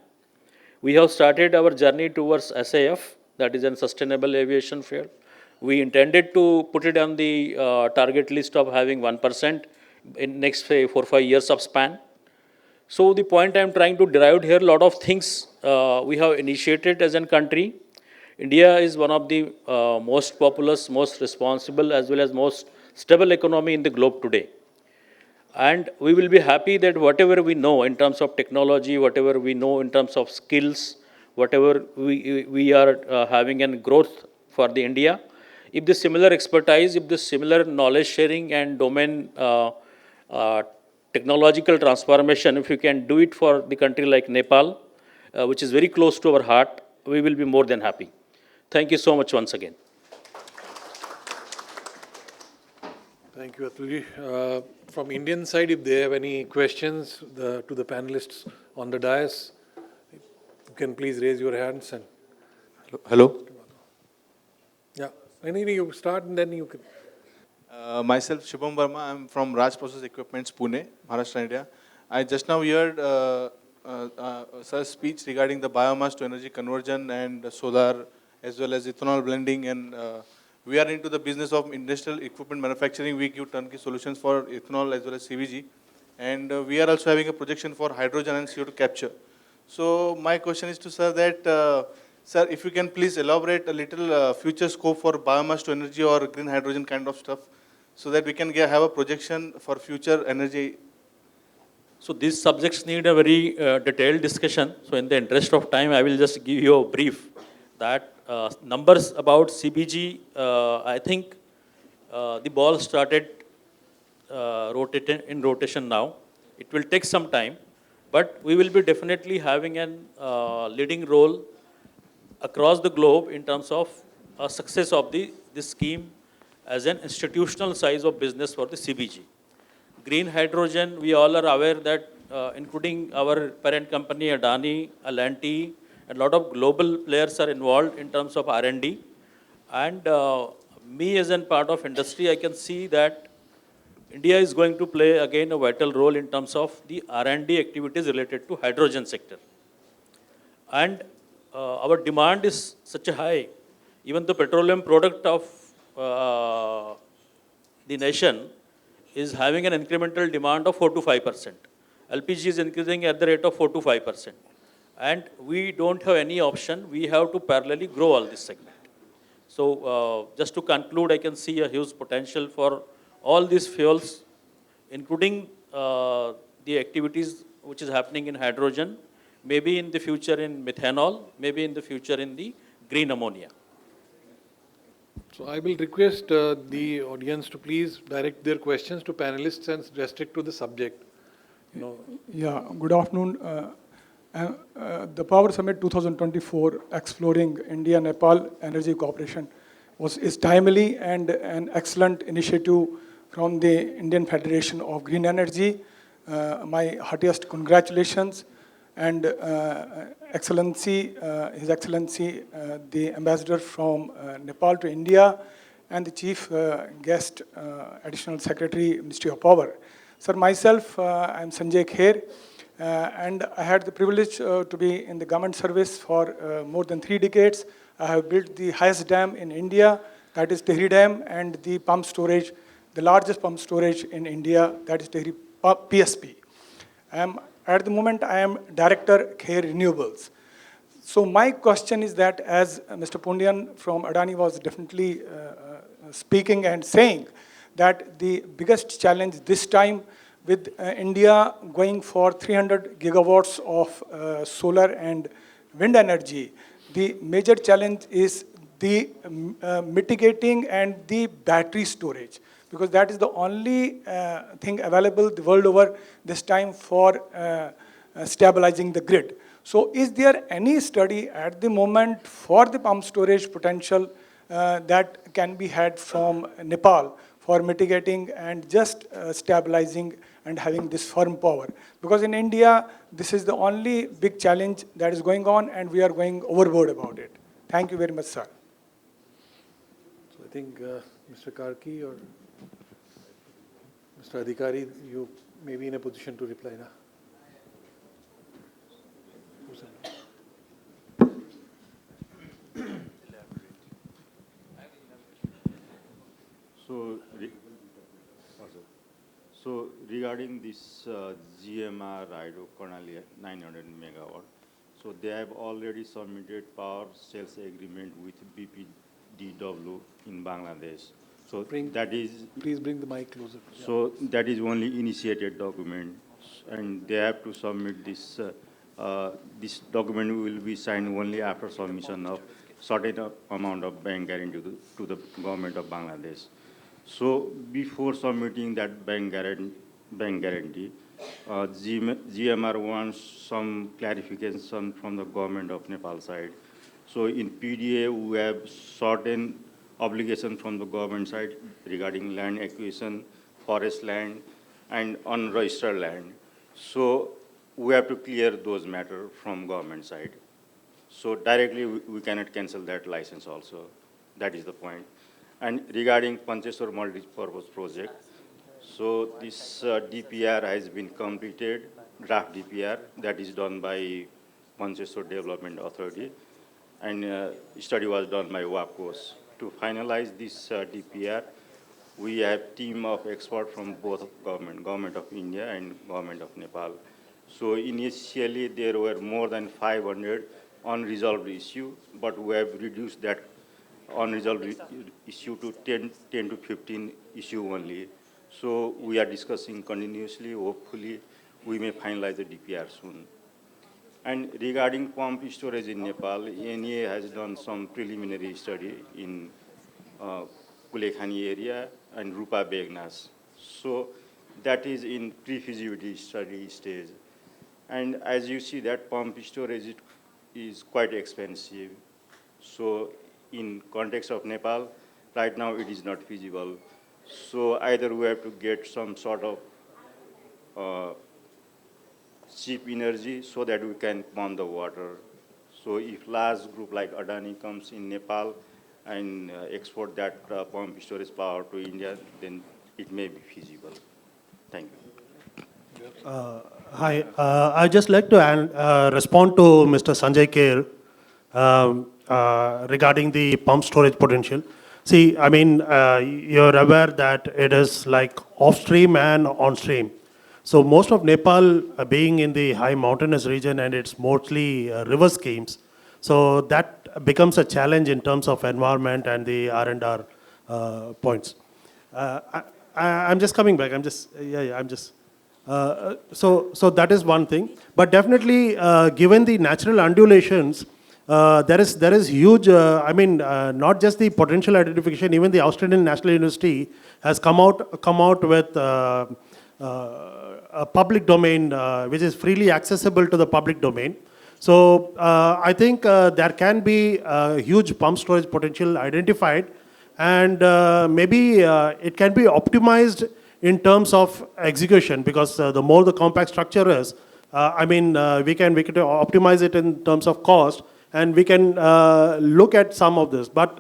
We have started our journey towards SAF, that is a sustainable aviation fuel. We intended to put it on the target list of having 1% in next, say, 4 or 5 years of span. So the point I am trying to derive here, a lot of things we have initiated as a country. India is one of the most populous, most responsible, as well as most stable economy in the globe today. And we will be happy that whatever we know in terms of technology, whatever we know in terms of skills, whatever we are having a growth for the India, if the similar expertise, if the similar knowledge sharing and domain technological transformation, if you can do it for the country like Nepal, which is very close to our heart, we will be more than happy. Thank you so much once again. Thank you, Atulji. From Indian side, if they have any questions to the panelists on the dais, you can please raise your hands. And Hello. yeah, anything you start and then you can. Myself, Shubham Verma. I'm from Raj Process Equipments, Pune, Maharashtra, India. I just now heard sir's speech regarding the biomass to energy conversion and solar as well as ethanol blending, and we are into the business of industrial equipment manufacturing. We give turnkey solutions for ethanol as well as CVG, and we are also having a projection for hydrogen and CO2 capture. So my question is to sir that, sir, if you can please elaborate a little future scope for biomass to energy or green hydrogen kind of stuff, so that we can have a projection for future energy. So these subjects need a very detailed discussion. So in the interest of time, I will just give you a brief that numbers about CBG, I think the ball started in rotation now. It will take some time, but we will be definitely having a leading role across the globe in terms of success of this scheme as an institutional size of business for the CBG. Green hydrogen, we all are aware that including our parent company Adani, L&T, and a lot of global players are involved in terms of R&D. And me as a part of industry, I can see that India is going to play again a vital role in terms of the R&D activities related to hydrogen sector. And our demand is such a high, even the petroleum product of the nation is having an incremental demand of 4 to 5%. LPG is increasing at the rate of 4 to 5%. And we don't have any option. We have to parallelly grow all this segment. So just to conclude, I can see a huge potential for all these fuels, including the activities which is happening in hydrogen, maybe in the future in methanol, maybe in the future in the green ammonia. So I will request the audience to please direct their questions to panelists and restrict to the subject. Yeah, good afternoon. The Power Summit 2024 exploring India-Nepal Energy Cooperation is timely and an excellent initiative from the Indian Federation of Green Energy. My heartiest congratulations and Excellency, His Excellency, the Ambassador from Nepal to India and the Chief Guest, Additional Secretary, Ministry of Power. Sir, myself, I'm Sanjay Kher, and I had the privilege to be in the government service for more than 3 decades. I have built the highest dam in India, that is Tehri Dam, and the pump storage, the largest pump storage in India, that is Tehri PSP. At the moment, I am Director, Care Renewables. So my question is that, as Mr. Pundian from Adani was definitely speaking and saying, that the biggest challenge this time with India going for 300 gigawatts of solar and wind energy, the major challenge is the mitigating and the battery storage, because that is the only thing available the world over this time for stabilizing the grid. So is there any study at the moment for the pump storage potential that can be had from Nepal for mitigating and just stabilizing and having this firm power? Because in India, this is the only big challenge that is going on, and we are going overboard about it. Thank you very much, sir. So I think Mr. Karki or Mr. Adhikari, you may be in a position to reply now. So regarding this GMR hydro Karnali 900 megawatt, so they have already submitted power sales agreement with BPDW in Bangladesh. So that is, please bring the mic closer. So that is only initiated document, and they have to submit this. This document will be signed only after submission of certain amount of bank guarantee to the government of Bangladesh. So before submitting that bank guarantee, GMR wants some clarification from the government of Nepal side. So in PDA, we have certain obligation from the government side regarding land acquisition, forest land, and unregistered land. So we have to clear those matters from government side. So directly, we cannot cancel that license also. That is the point. And regarding Pancheshwar multi-purpose project, so this DPR has been completed, draft DPR, that is done by Pancheshwar Development Authority, and study was done by WAPCOS. To finalize this DPR, we have team of experts from both government of India and government of Nepal. So initially, there were more than 500 unresolved issues, but we have reduced that unresolved issue to 10 to 15 issue only. So we are discussing continuously. Hopefully, we may finalize the DPR soon. And regarding pump storage in Nepal, NEA has done some preliminary study in Kulekhani area and Rupa Begnas. So that is in pre-feasibility study stage. And as you see, that pump storage is quite expensive. So in context of Nepal, right now it is not feasible. So either we have to get some sort of cheap energy so that we can pump the water. So if large group like Adani comes in Nepal and export that pump storage power to India, then it may be feasible. Thank you. Hi, I'd just like to respond to Mr. Sanjay Kher regarding the pump storage potential. See, I mean, you're aware that it is like off-stream and on-stream. So most of Nepal being in the high mountainous region, and it's mostly river schemes, so that becomes a challenge in terms of environment and the R&R points. I'm just coming back. So that is one thing. But definitely, given the natural undulations, there is huge, not just the potential identification, even the Australian National University has come out with a public domain, which is freely accessible to the public domain. So I think there can be a huge pump storage potential identified, and maybe it can be optimized in terms of execution, because the more the compact structure is, we can optimize it in terms of cost, and we can look at some of this. But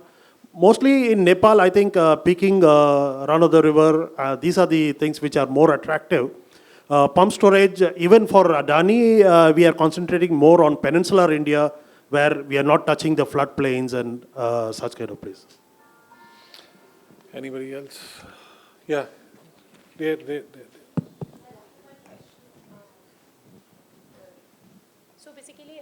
mostly in Nepal, I think peaking run of the river, these are the things which are more attractive. Pump storage, even for Adani, we are concentrating more on peninsular India, where we are not touching the floodplains and such kind of places. Anybody else? Yeah. There.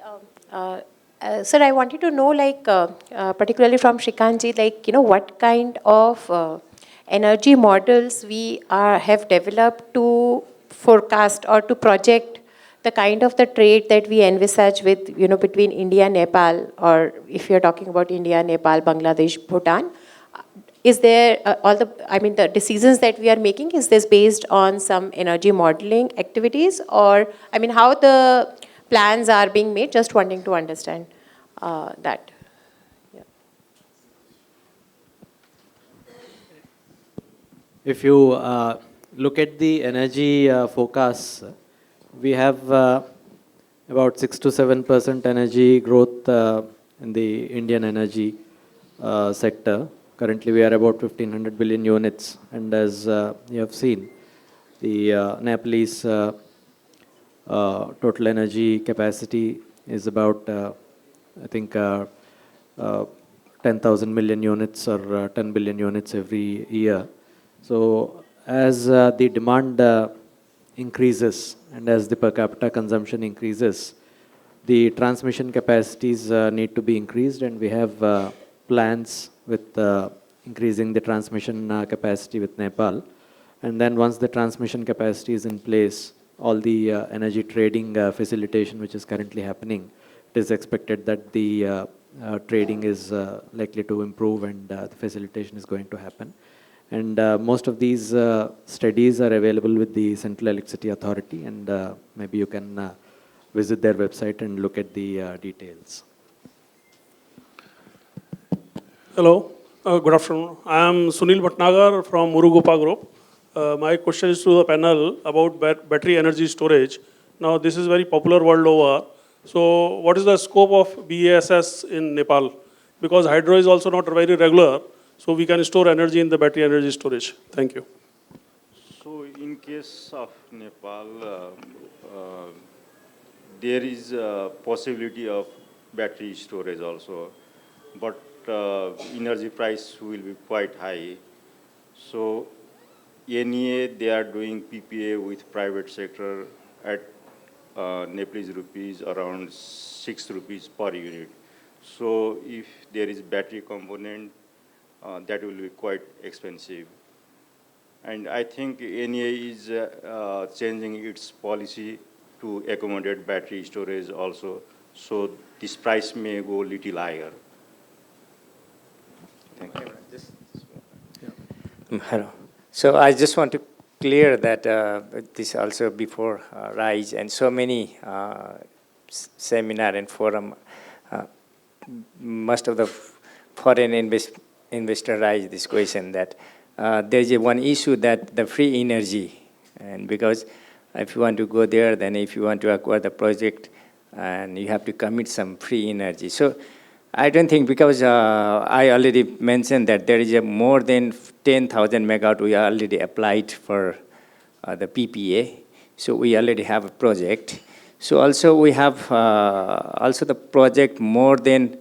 Sir, I wanted to know, like, particularly from Shrikantji, like, what kind of energy models we have developed to forecast or to project the kind of the trade that we envisage with, between India, Nepal, or if you're talking about India, Nepal, Bangladesh, Bhutan. Is there the decisions that we are making, is this based on some energy modeling activities, or, how the plans are being made? Just wanting to understand that. Yeah. If you look at the energy forecasts, we have about 6 to 7% energy growth in the Indian energy sector. Currently, we are about 1,500 billion units, and as you have seen, the Nepalese total energy capacity is about, I think, 10,000 million units or 10 billion units every year. So as the demand increases and as the per capita consumption increases, the transmission capacities need to be increased, and we have plans with increasing the transmission capacity with Nepal. And then once the transmission capacity is in place, all the energy trading facilitation which is currently happening, it is expected that the trading is likely to improve, and the facilitation is going to happen. And most of these studies are available with the Central Electricity Authority, and maybe you can visit their website and look at the details. Hello, good afternoon. I am Sunil Bhatnagar from Murugopa Group. My question is to the panel about battery energy storage. Now, this is very popular world over. So, what is the scope of BESS in Nepal? Because hydro is also not very regular, so we can store energy in the battery energy storage. Thank you. So, in case of Nepal, there is a possibility of battery storage also, but energy price will be quite high. So NEA, they are doing PPA with private sector at Nepalese rupees around 6 rupees per unit. So if there is battery component, that will be quite expensive. And I think NEA is changing its policy to accommodate battery storage also. So this price may go little higher. Thank you. Hello. So I just want to clear that this also before RISE and so many seminar and forum, most of the foreign investor raise this question that there is one issue that the free energy, and because if you want to go there, then if you want to acquire the project, and you have to commit some free energy. So I don't think, because I already mentioned that there is a more than 10,000 megawatt we already applied for the PPA. So we already have a project. So also we have also the project more than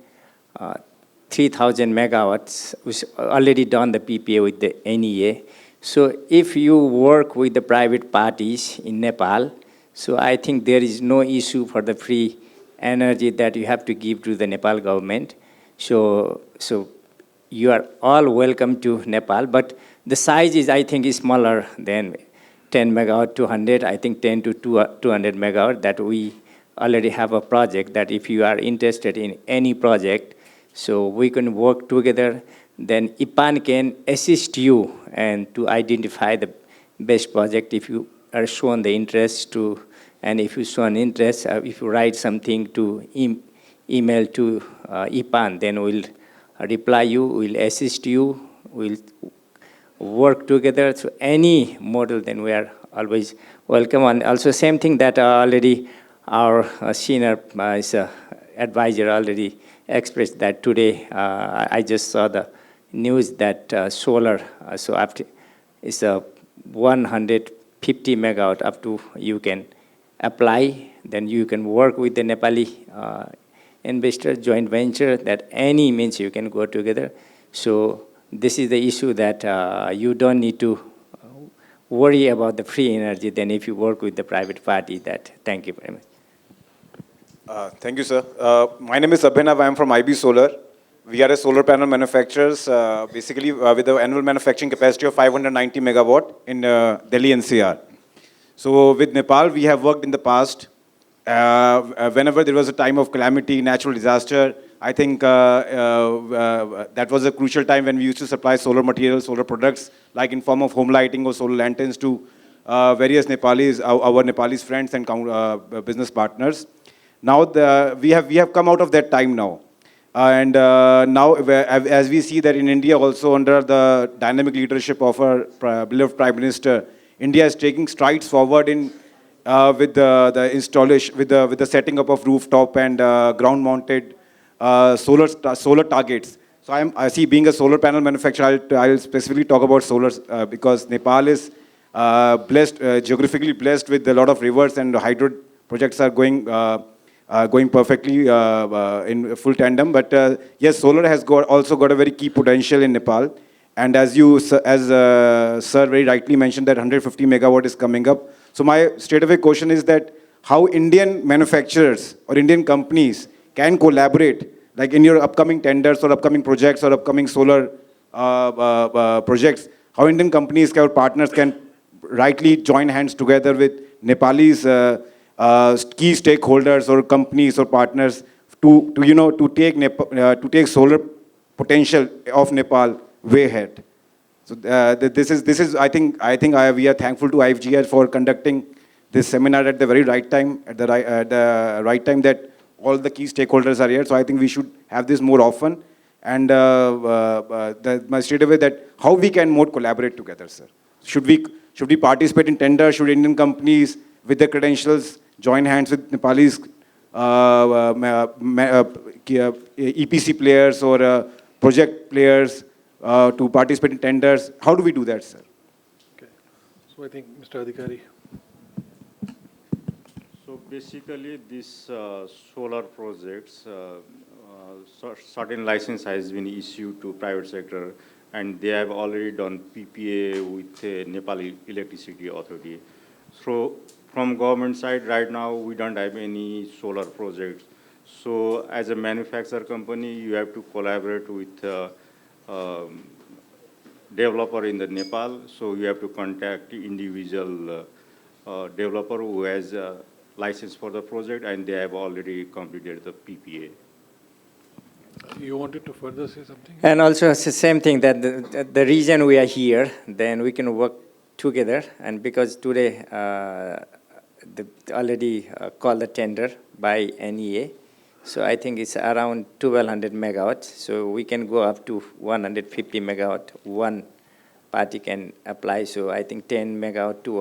3,000 megawatts, which already done the PPA with the NEA. So if you work with the private parties in Nepal, so I think there is no issue for the free energy that you have to give to the Nepal government. So you are all welcome to Nepal, but the size is, I think, is smaller than 10 megawatt, 200, I think 10 to 200 megawatt, that we already have a project that if you are interested in any project, so we can work together, then IPAN can assist you and to identify the best project if you are shown the interest to. And if you show an interest, if you write something to email to IPAN, then we'll reply you, we'll assist you, we'll work together. So any model, then we are always welcome. And also same thing that already our senior advisor already expressed that today. I just saw the news that solar, so after it's a 150 megawatt up to you can apply, then you can work with the Nepali investor, joint venture, that any means you can go together. So this is the issue that you don't need to worry about the free energy then if you work with the private party. That. Thank you very much. Thank you, sir. My name is Abhinav. I am from IB Solar. We are a solar panel manufacturers, basically with an annual manufacturing capacity of 590 megawatt in Delhi NCR. So with Nepal, we have worked in the past. Whenever there was a time of calamity, natural disaster, I think that was a crucial time when we used to supply solar materials, solar products, like in form of home lighting or solar lanterns to various Nepalis, our Nepalese friends and business partners. Now we have come out of that time now. And now, as we see that in India also under the dynamic leadership of our beloved Prime Minister, India is taking strides forward in with the installation, with the setting up of rooftop and ground-mounted solar targets. So I see, being a solar panel manufacturer, I'll specifically talk about solar because Nepal is blessed, geographically blessed with a lot of rivers, and hydro projects are going perfectly in full tandem. But yes, solar has also got a very key potential in Nepal. And as sir very rightly mentioned, that 150 megawatt is coming up. So my straightaway question is that how Indian manufacturers or Indian companies can collaborate, like in your upcoming tenders or upcoming projects or upcoming solar projects, how Indian companies or partners can rightly join hands together with Nepalese key stakeholders or companies or partners to take solar potential of Nepal way ahead. So this is I think we are thankful to IFGE for conducting this seminar at the very right time, at the right time that all the key stakeholders are here. So I think we should have this more often. And my straightaway that how we can more collaborate together, sir. Should we participate in tenders? Should Indian companies with their credentials join hands with Nepalese EPC players or project players to participate in tenders? How do we do that, sir? Okay. So I think Mr. Adhikari. So basically, these solar projects, certain license has been issued to private sector, and they have already done PPA with Nepal Electricity Authority. So from government side, right now, we don't have any solar projects. So as a manufacturer company, you have to collaborate with developer in the Nepal. So you have to contact individual developer who has a license for the project, and they have already completed the PPA. You wanted to further say something? And also it's the same thing that the reason we are here, then we can work together. And because today they already called the tender by NEA, so I think it's around 1200 megawatts. So we can go up to 150 megawatt. One party can apply. So I think 10 megawatt to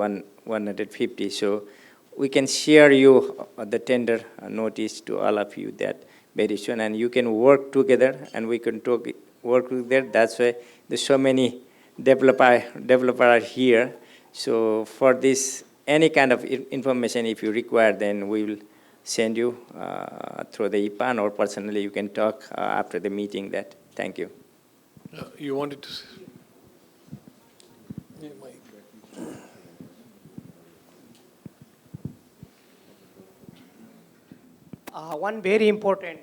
150. So we can share you the tender notice to all of you that very soon, and you can work together, and we can work together. That's why there's so many developer are here. So for this, any kind of information, if you require, then we will send you through the IPAN, or personally you can talk after the meeting. That. Thank you. You wanted to say? One very important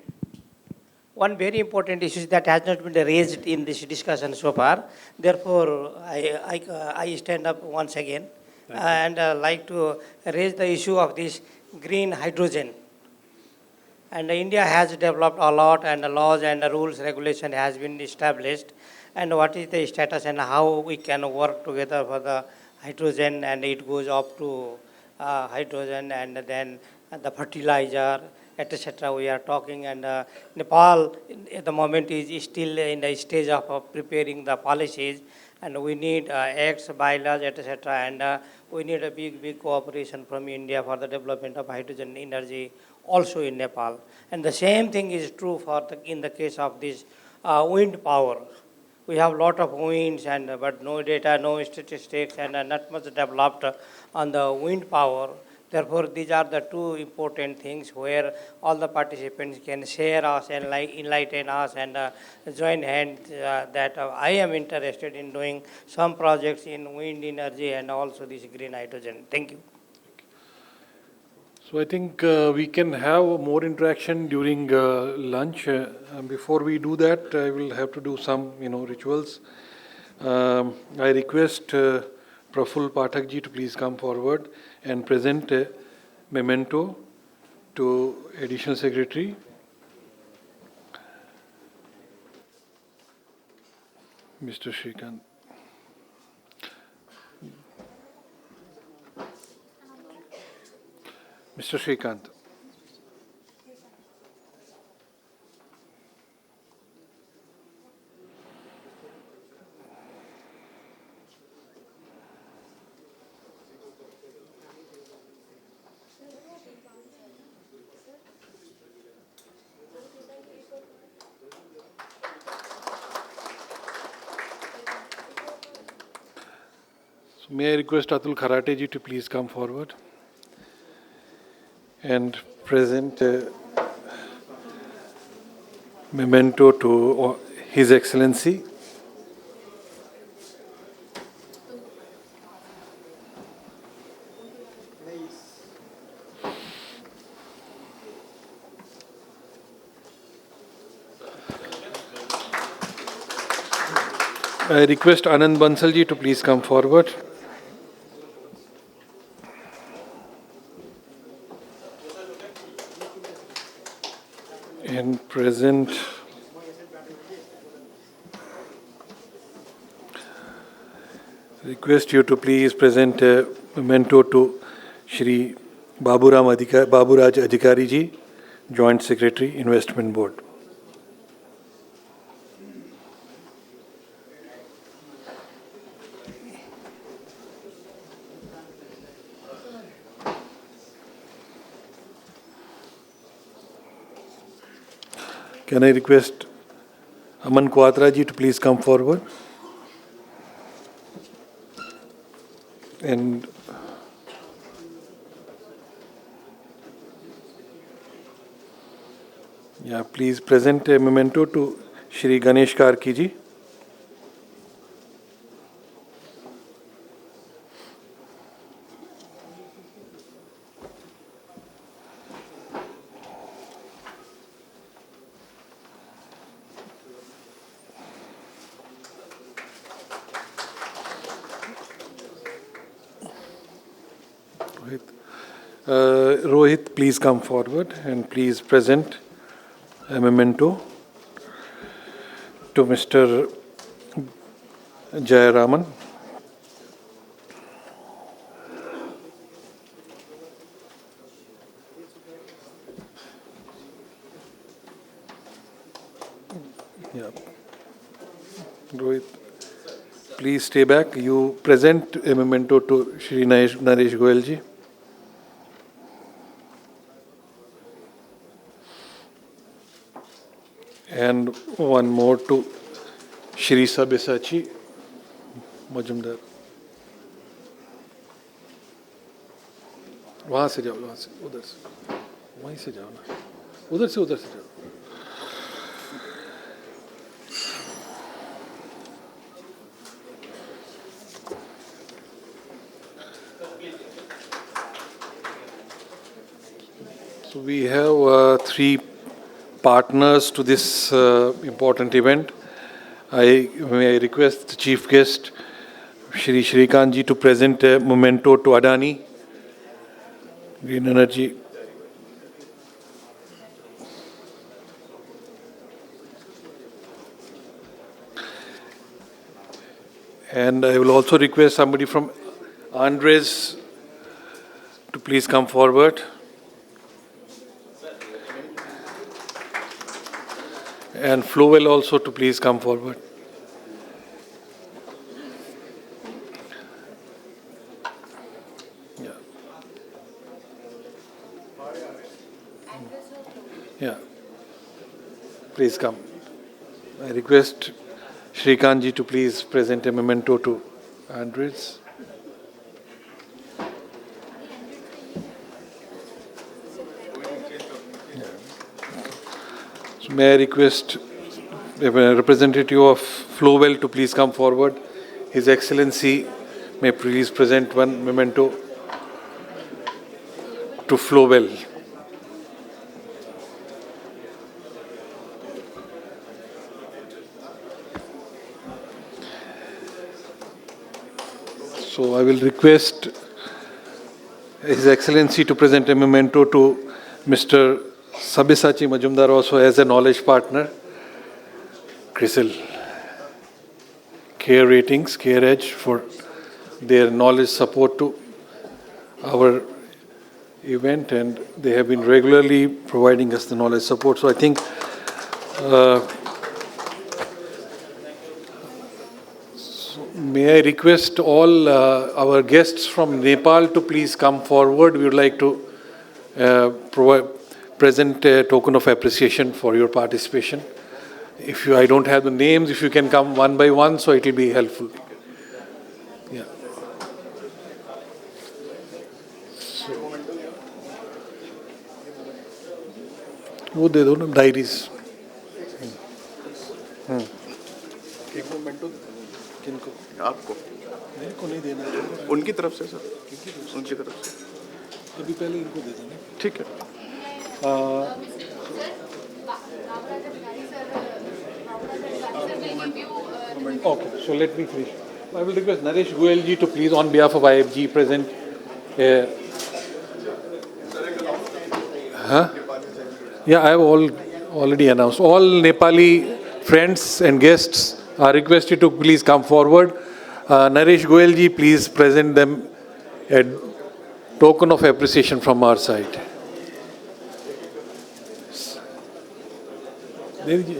issue that has not been raised in this discussion so far. Therefore, I stand up once again and like to raise the issue of this green hydrogen. And India has developed a lot, and the laws and the rules, regulation has been established. And what is the status and how we can work together for the hydrogen, and it goes up to hydrogen and then the fertilizer, etc. We are talking, and Nepal at the moment is still in the stage of preparing the policies, and we need acts, bylaws, etc. And we need a big cooperation from India for the development of hydrogen energy also in Nepal. And the same thing is true for in the case of this wind power. We have a lot of winds, but no data, no statistics, and not much developed on the wind power. Therefore, these are the two important things where all the participants can share us and enlighten us and join hands that I am interested in doing some projects in wind energy and also this green hydrogen. Thank you. So I think we can have more interaction during lunch. And before we do that, I will have to do some, rituals. I request Praful Pathak ji to please come forward and present a memento to Additional Secretary. Mr. Shrikant. Mr. Shrikant. May I request Atul Kharate ji to please come forward and present a memento to His Excellency. I request Anand Bansal ji to please come forward. And present request you to please present a memento to Shri Baburaj Adhikari ji, Joint Secretary, Investment Board. Can I request Aman Quatra ji to please come forward? And please present a memento to Shri Ganesh Karki ji. Rohit, please come forward and please present a memento to Mr. Jayaraman. Rohit, please stay back. You present a memento to Shri Naresh Goyal ji. And one more to Shri Sabyasachi Majumdar. वहाँ से जाओ, वहाँ से, उधर से, वहीं से जाओ ना, उधर से जाओ. So we have three partners to this important event. May I request the chief guest, Shri Shrikant ji, to present a memento to Adani Green Energy. And I will also request somebody from Andres to please come forward. And Flowell also to please come forward. Yeah. Please come. I request Shrikant ji to please present a memento to Andres. So may I request a representative of Flowell to please come forward. His Excellency may please present one memento to flow well. So I will request His Excellency to present a memento to Mr. Sabyasachi Majumdar, also as a knowledge partner. CRISIL, Care Ratings, Care Edge, for their knowledge support to our event, and they have been regularly providing us the knowledge support. So I think may I request all our guests from Nepal to please come forward. We would like to present a token of appreciation for your participation. I don't have the names, if you can come one by one, so it will be helpful. Yeah. वो दे दो ना diaries. एक memento किनको? आपको? मेरे को नहीं देना. उनकी तरफ से सर. उनकी तरफ से. अभी पहले इनको दे देना. ठीक है. Okay, so let me finish. I will request Naresh Goyal ji to please, on behalf of IFGE, present. Yeah, I have already announced. All Nepali friends and guests are requested to please come forward. Naresh Goyal ji, please present them a token of appreciation from our side. Devi ji,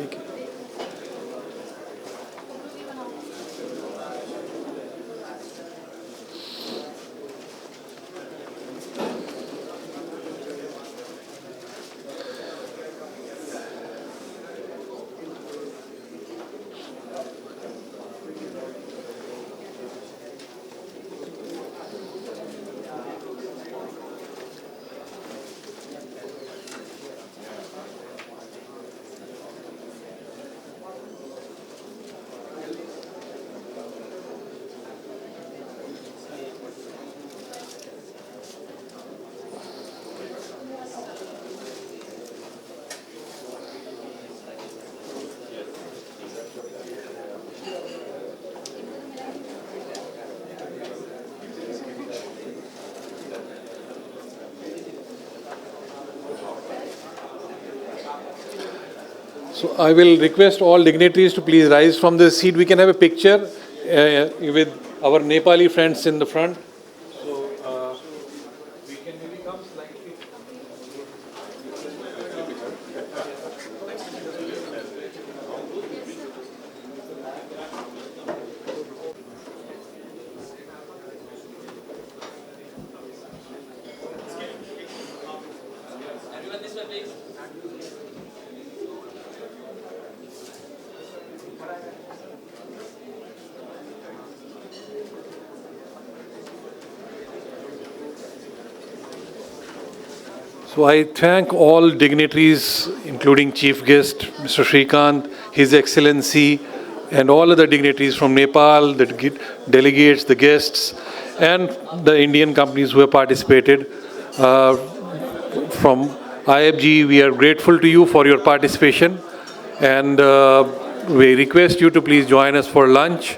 so I will request all dignitaries to please rise from the seat. We can have a picture with our Nepali friends in the front. So we can maybe come slightly. So I thank all dignitaries, including Chief Guest, Mr. Shrikant, His Excellency, and all other dignitaries from Nepal, the delegates, the guests, and the Indian companies who have participated. From IFGE, we are grateful to you for your participation, and we request you to please join us for lunch.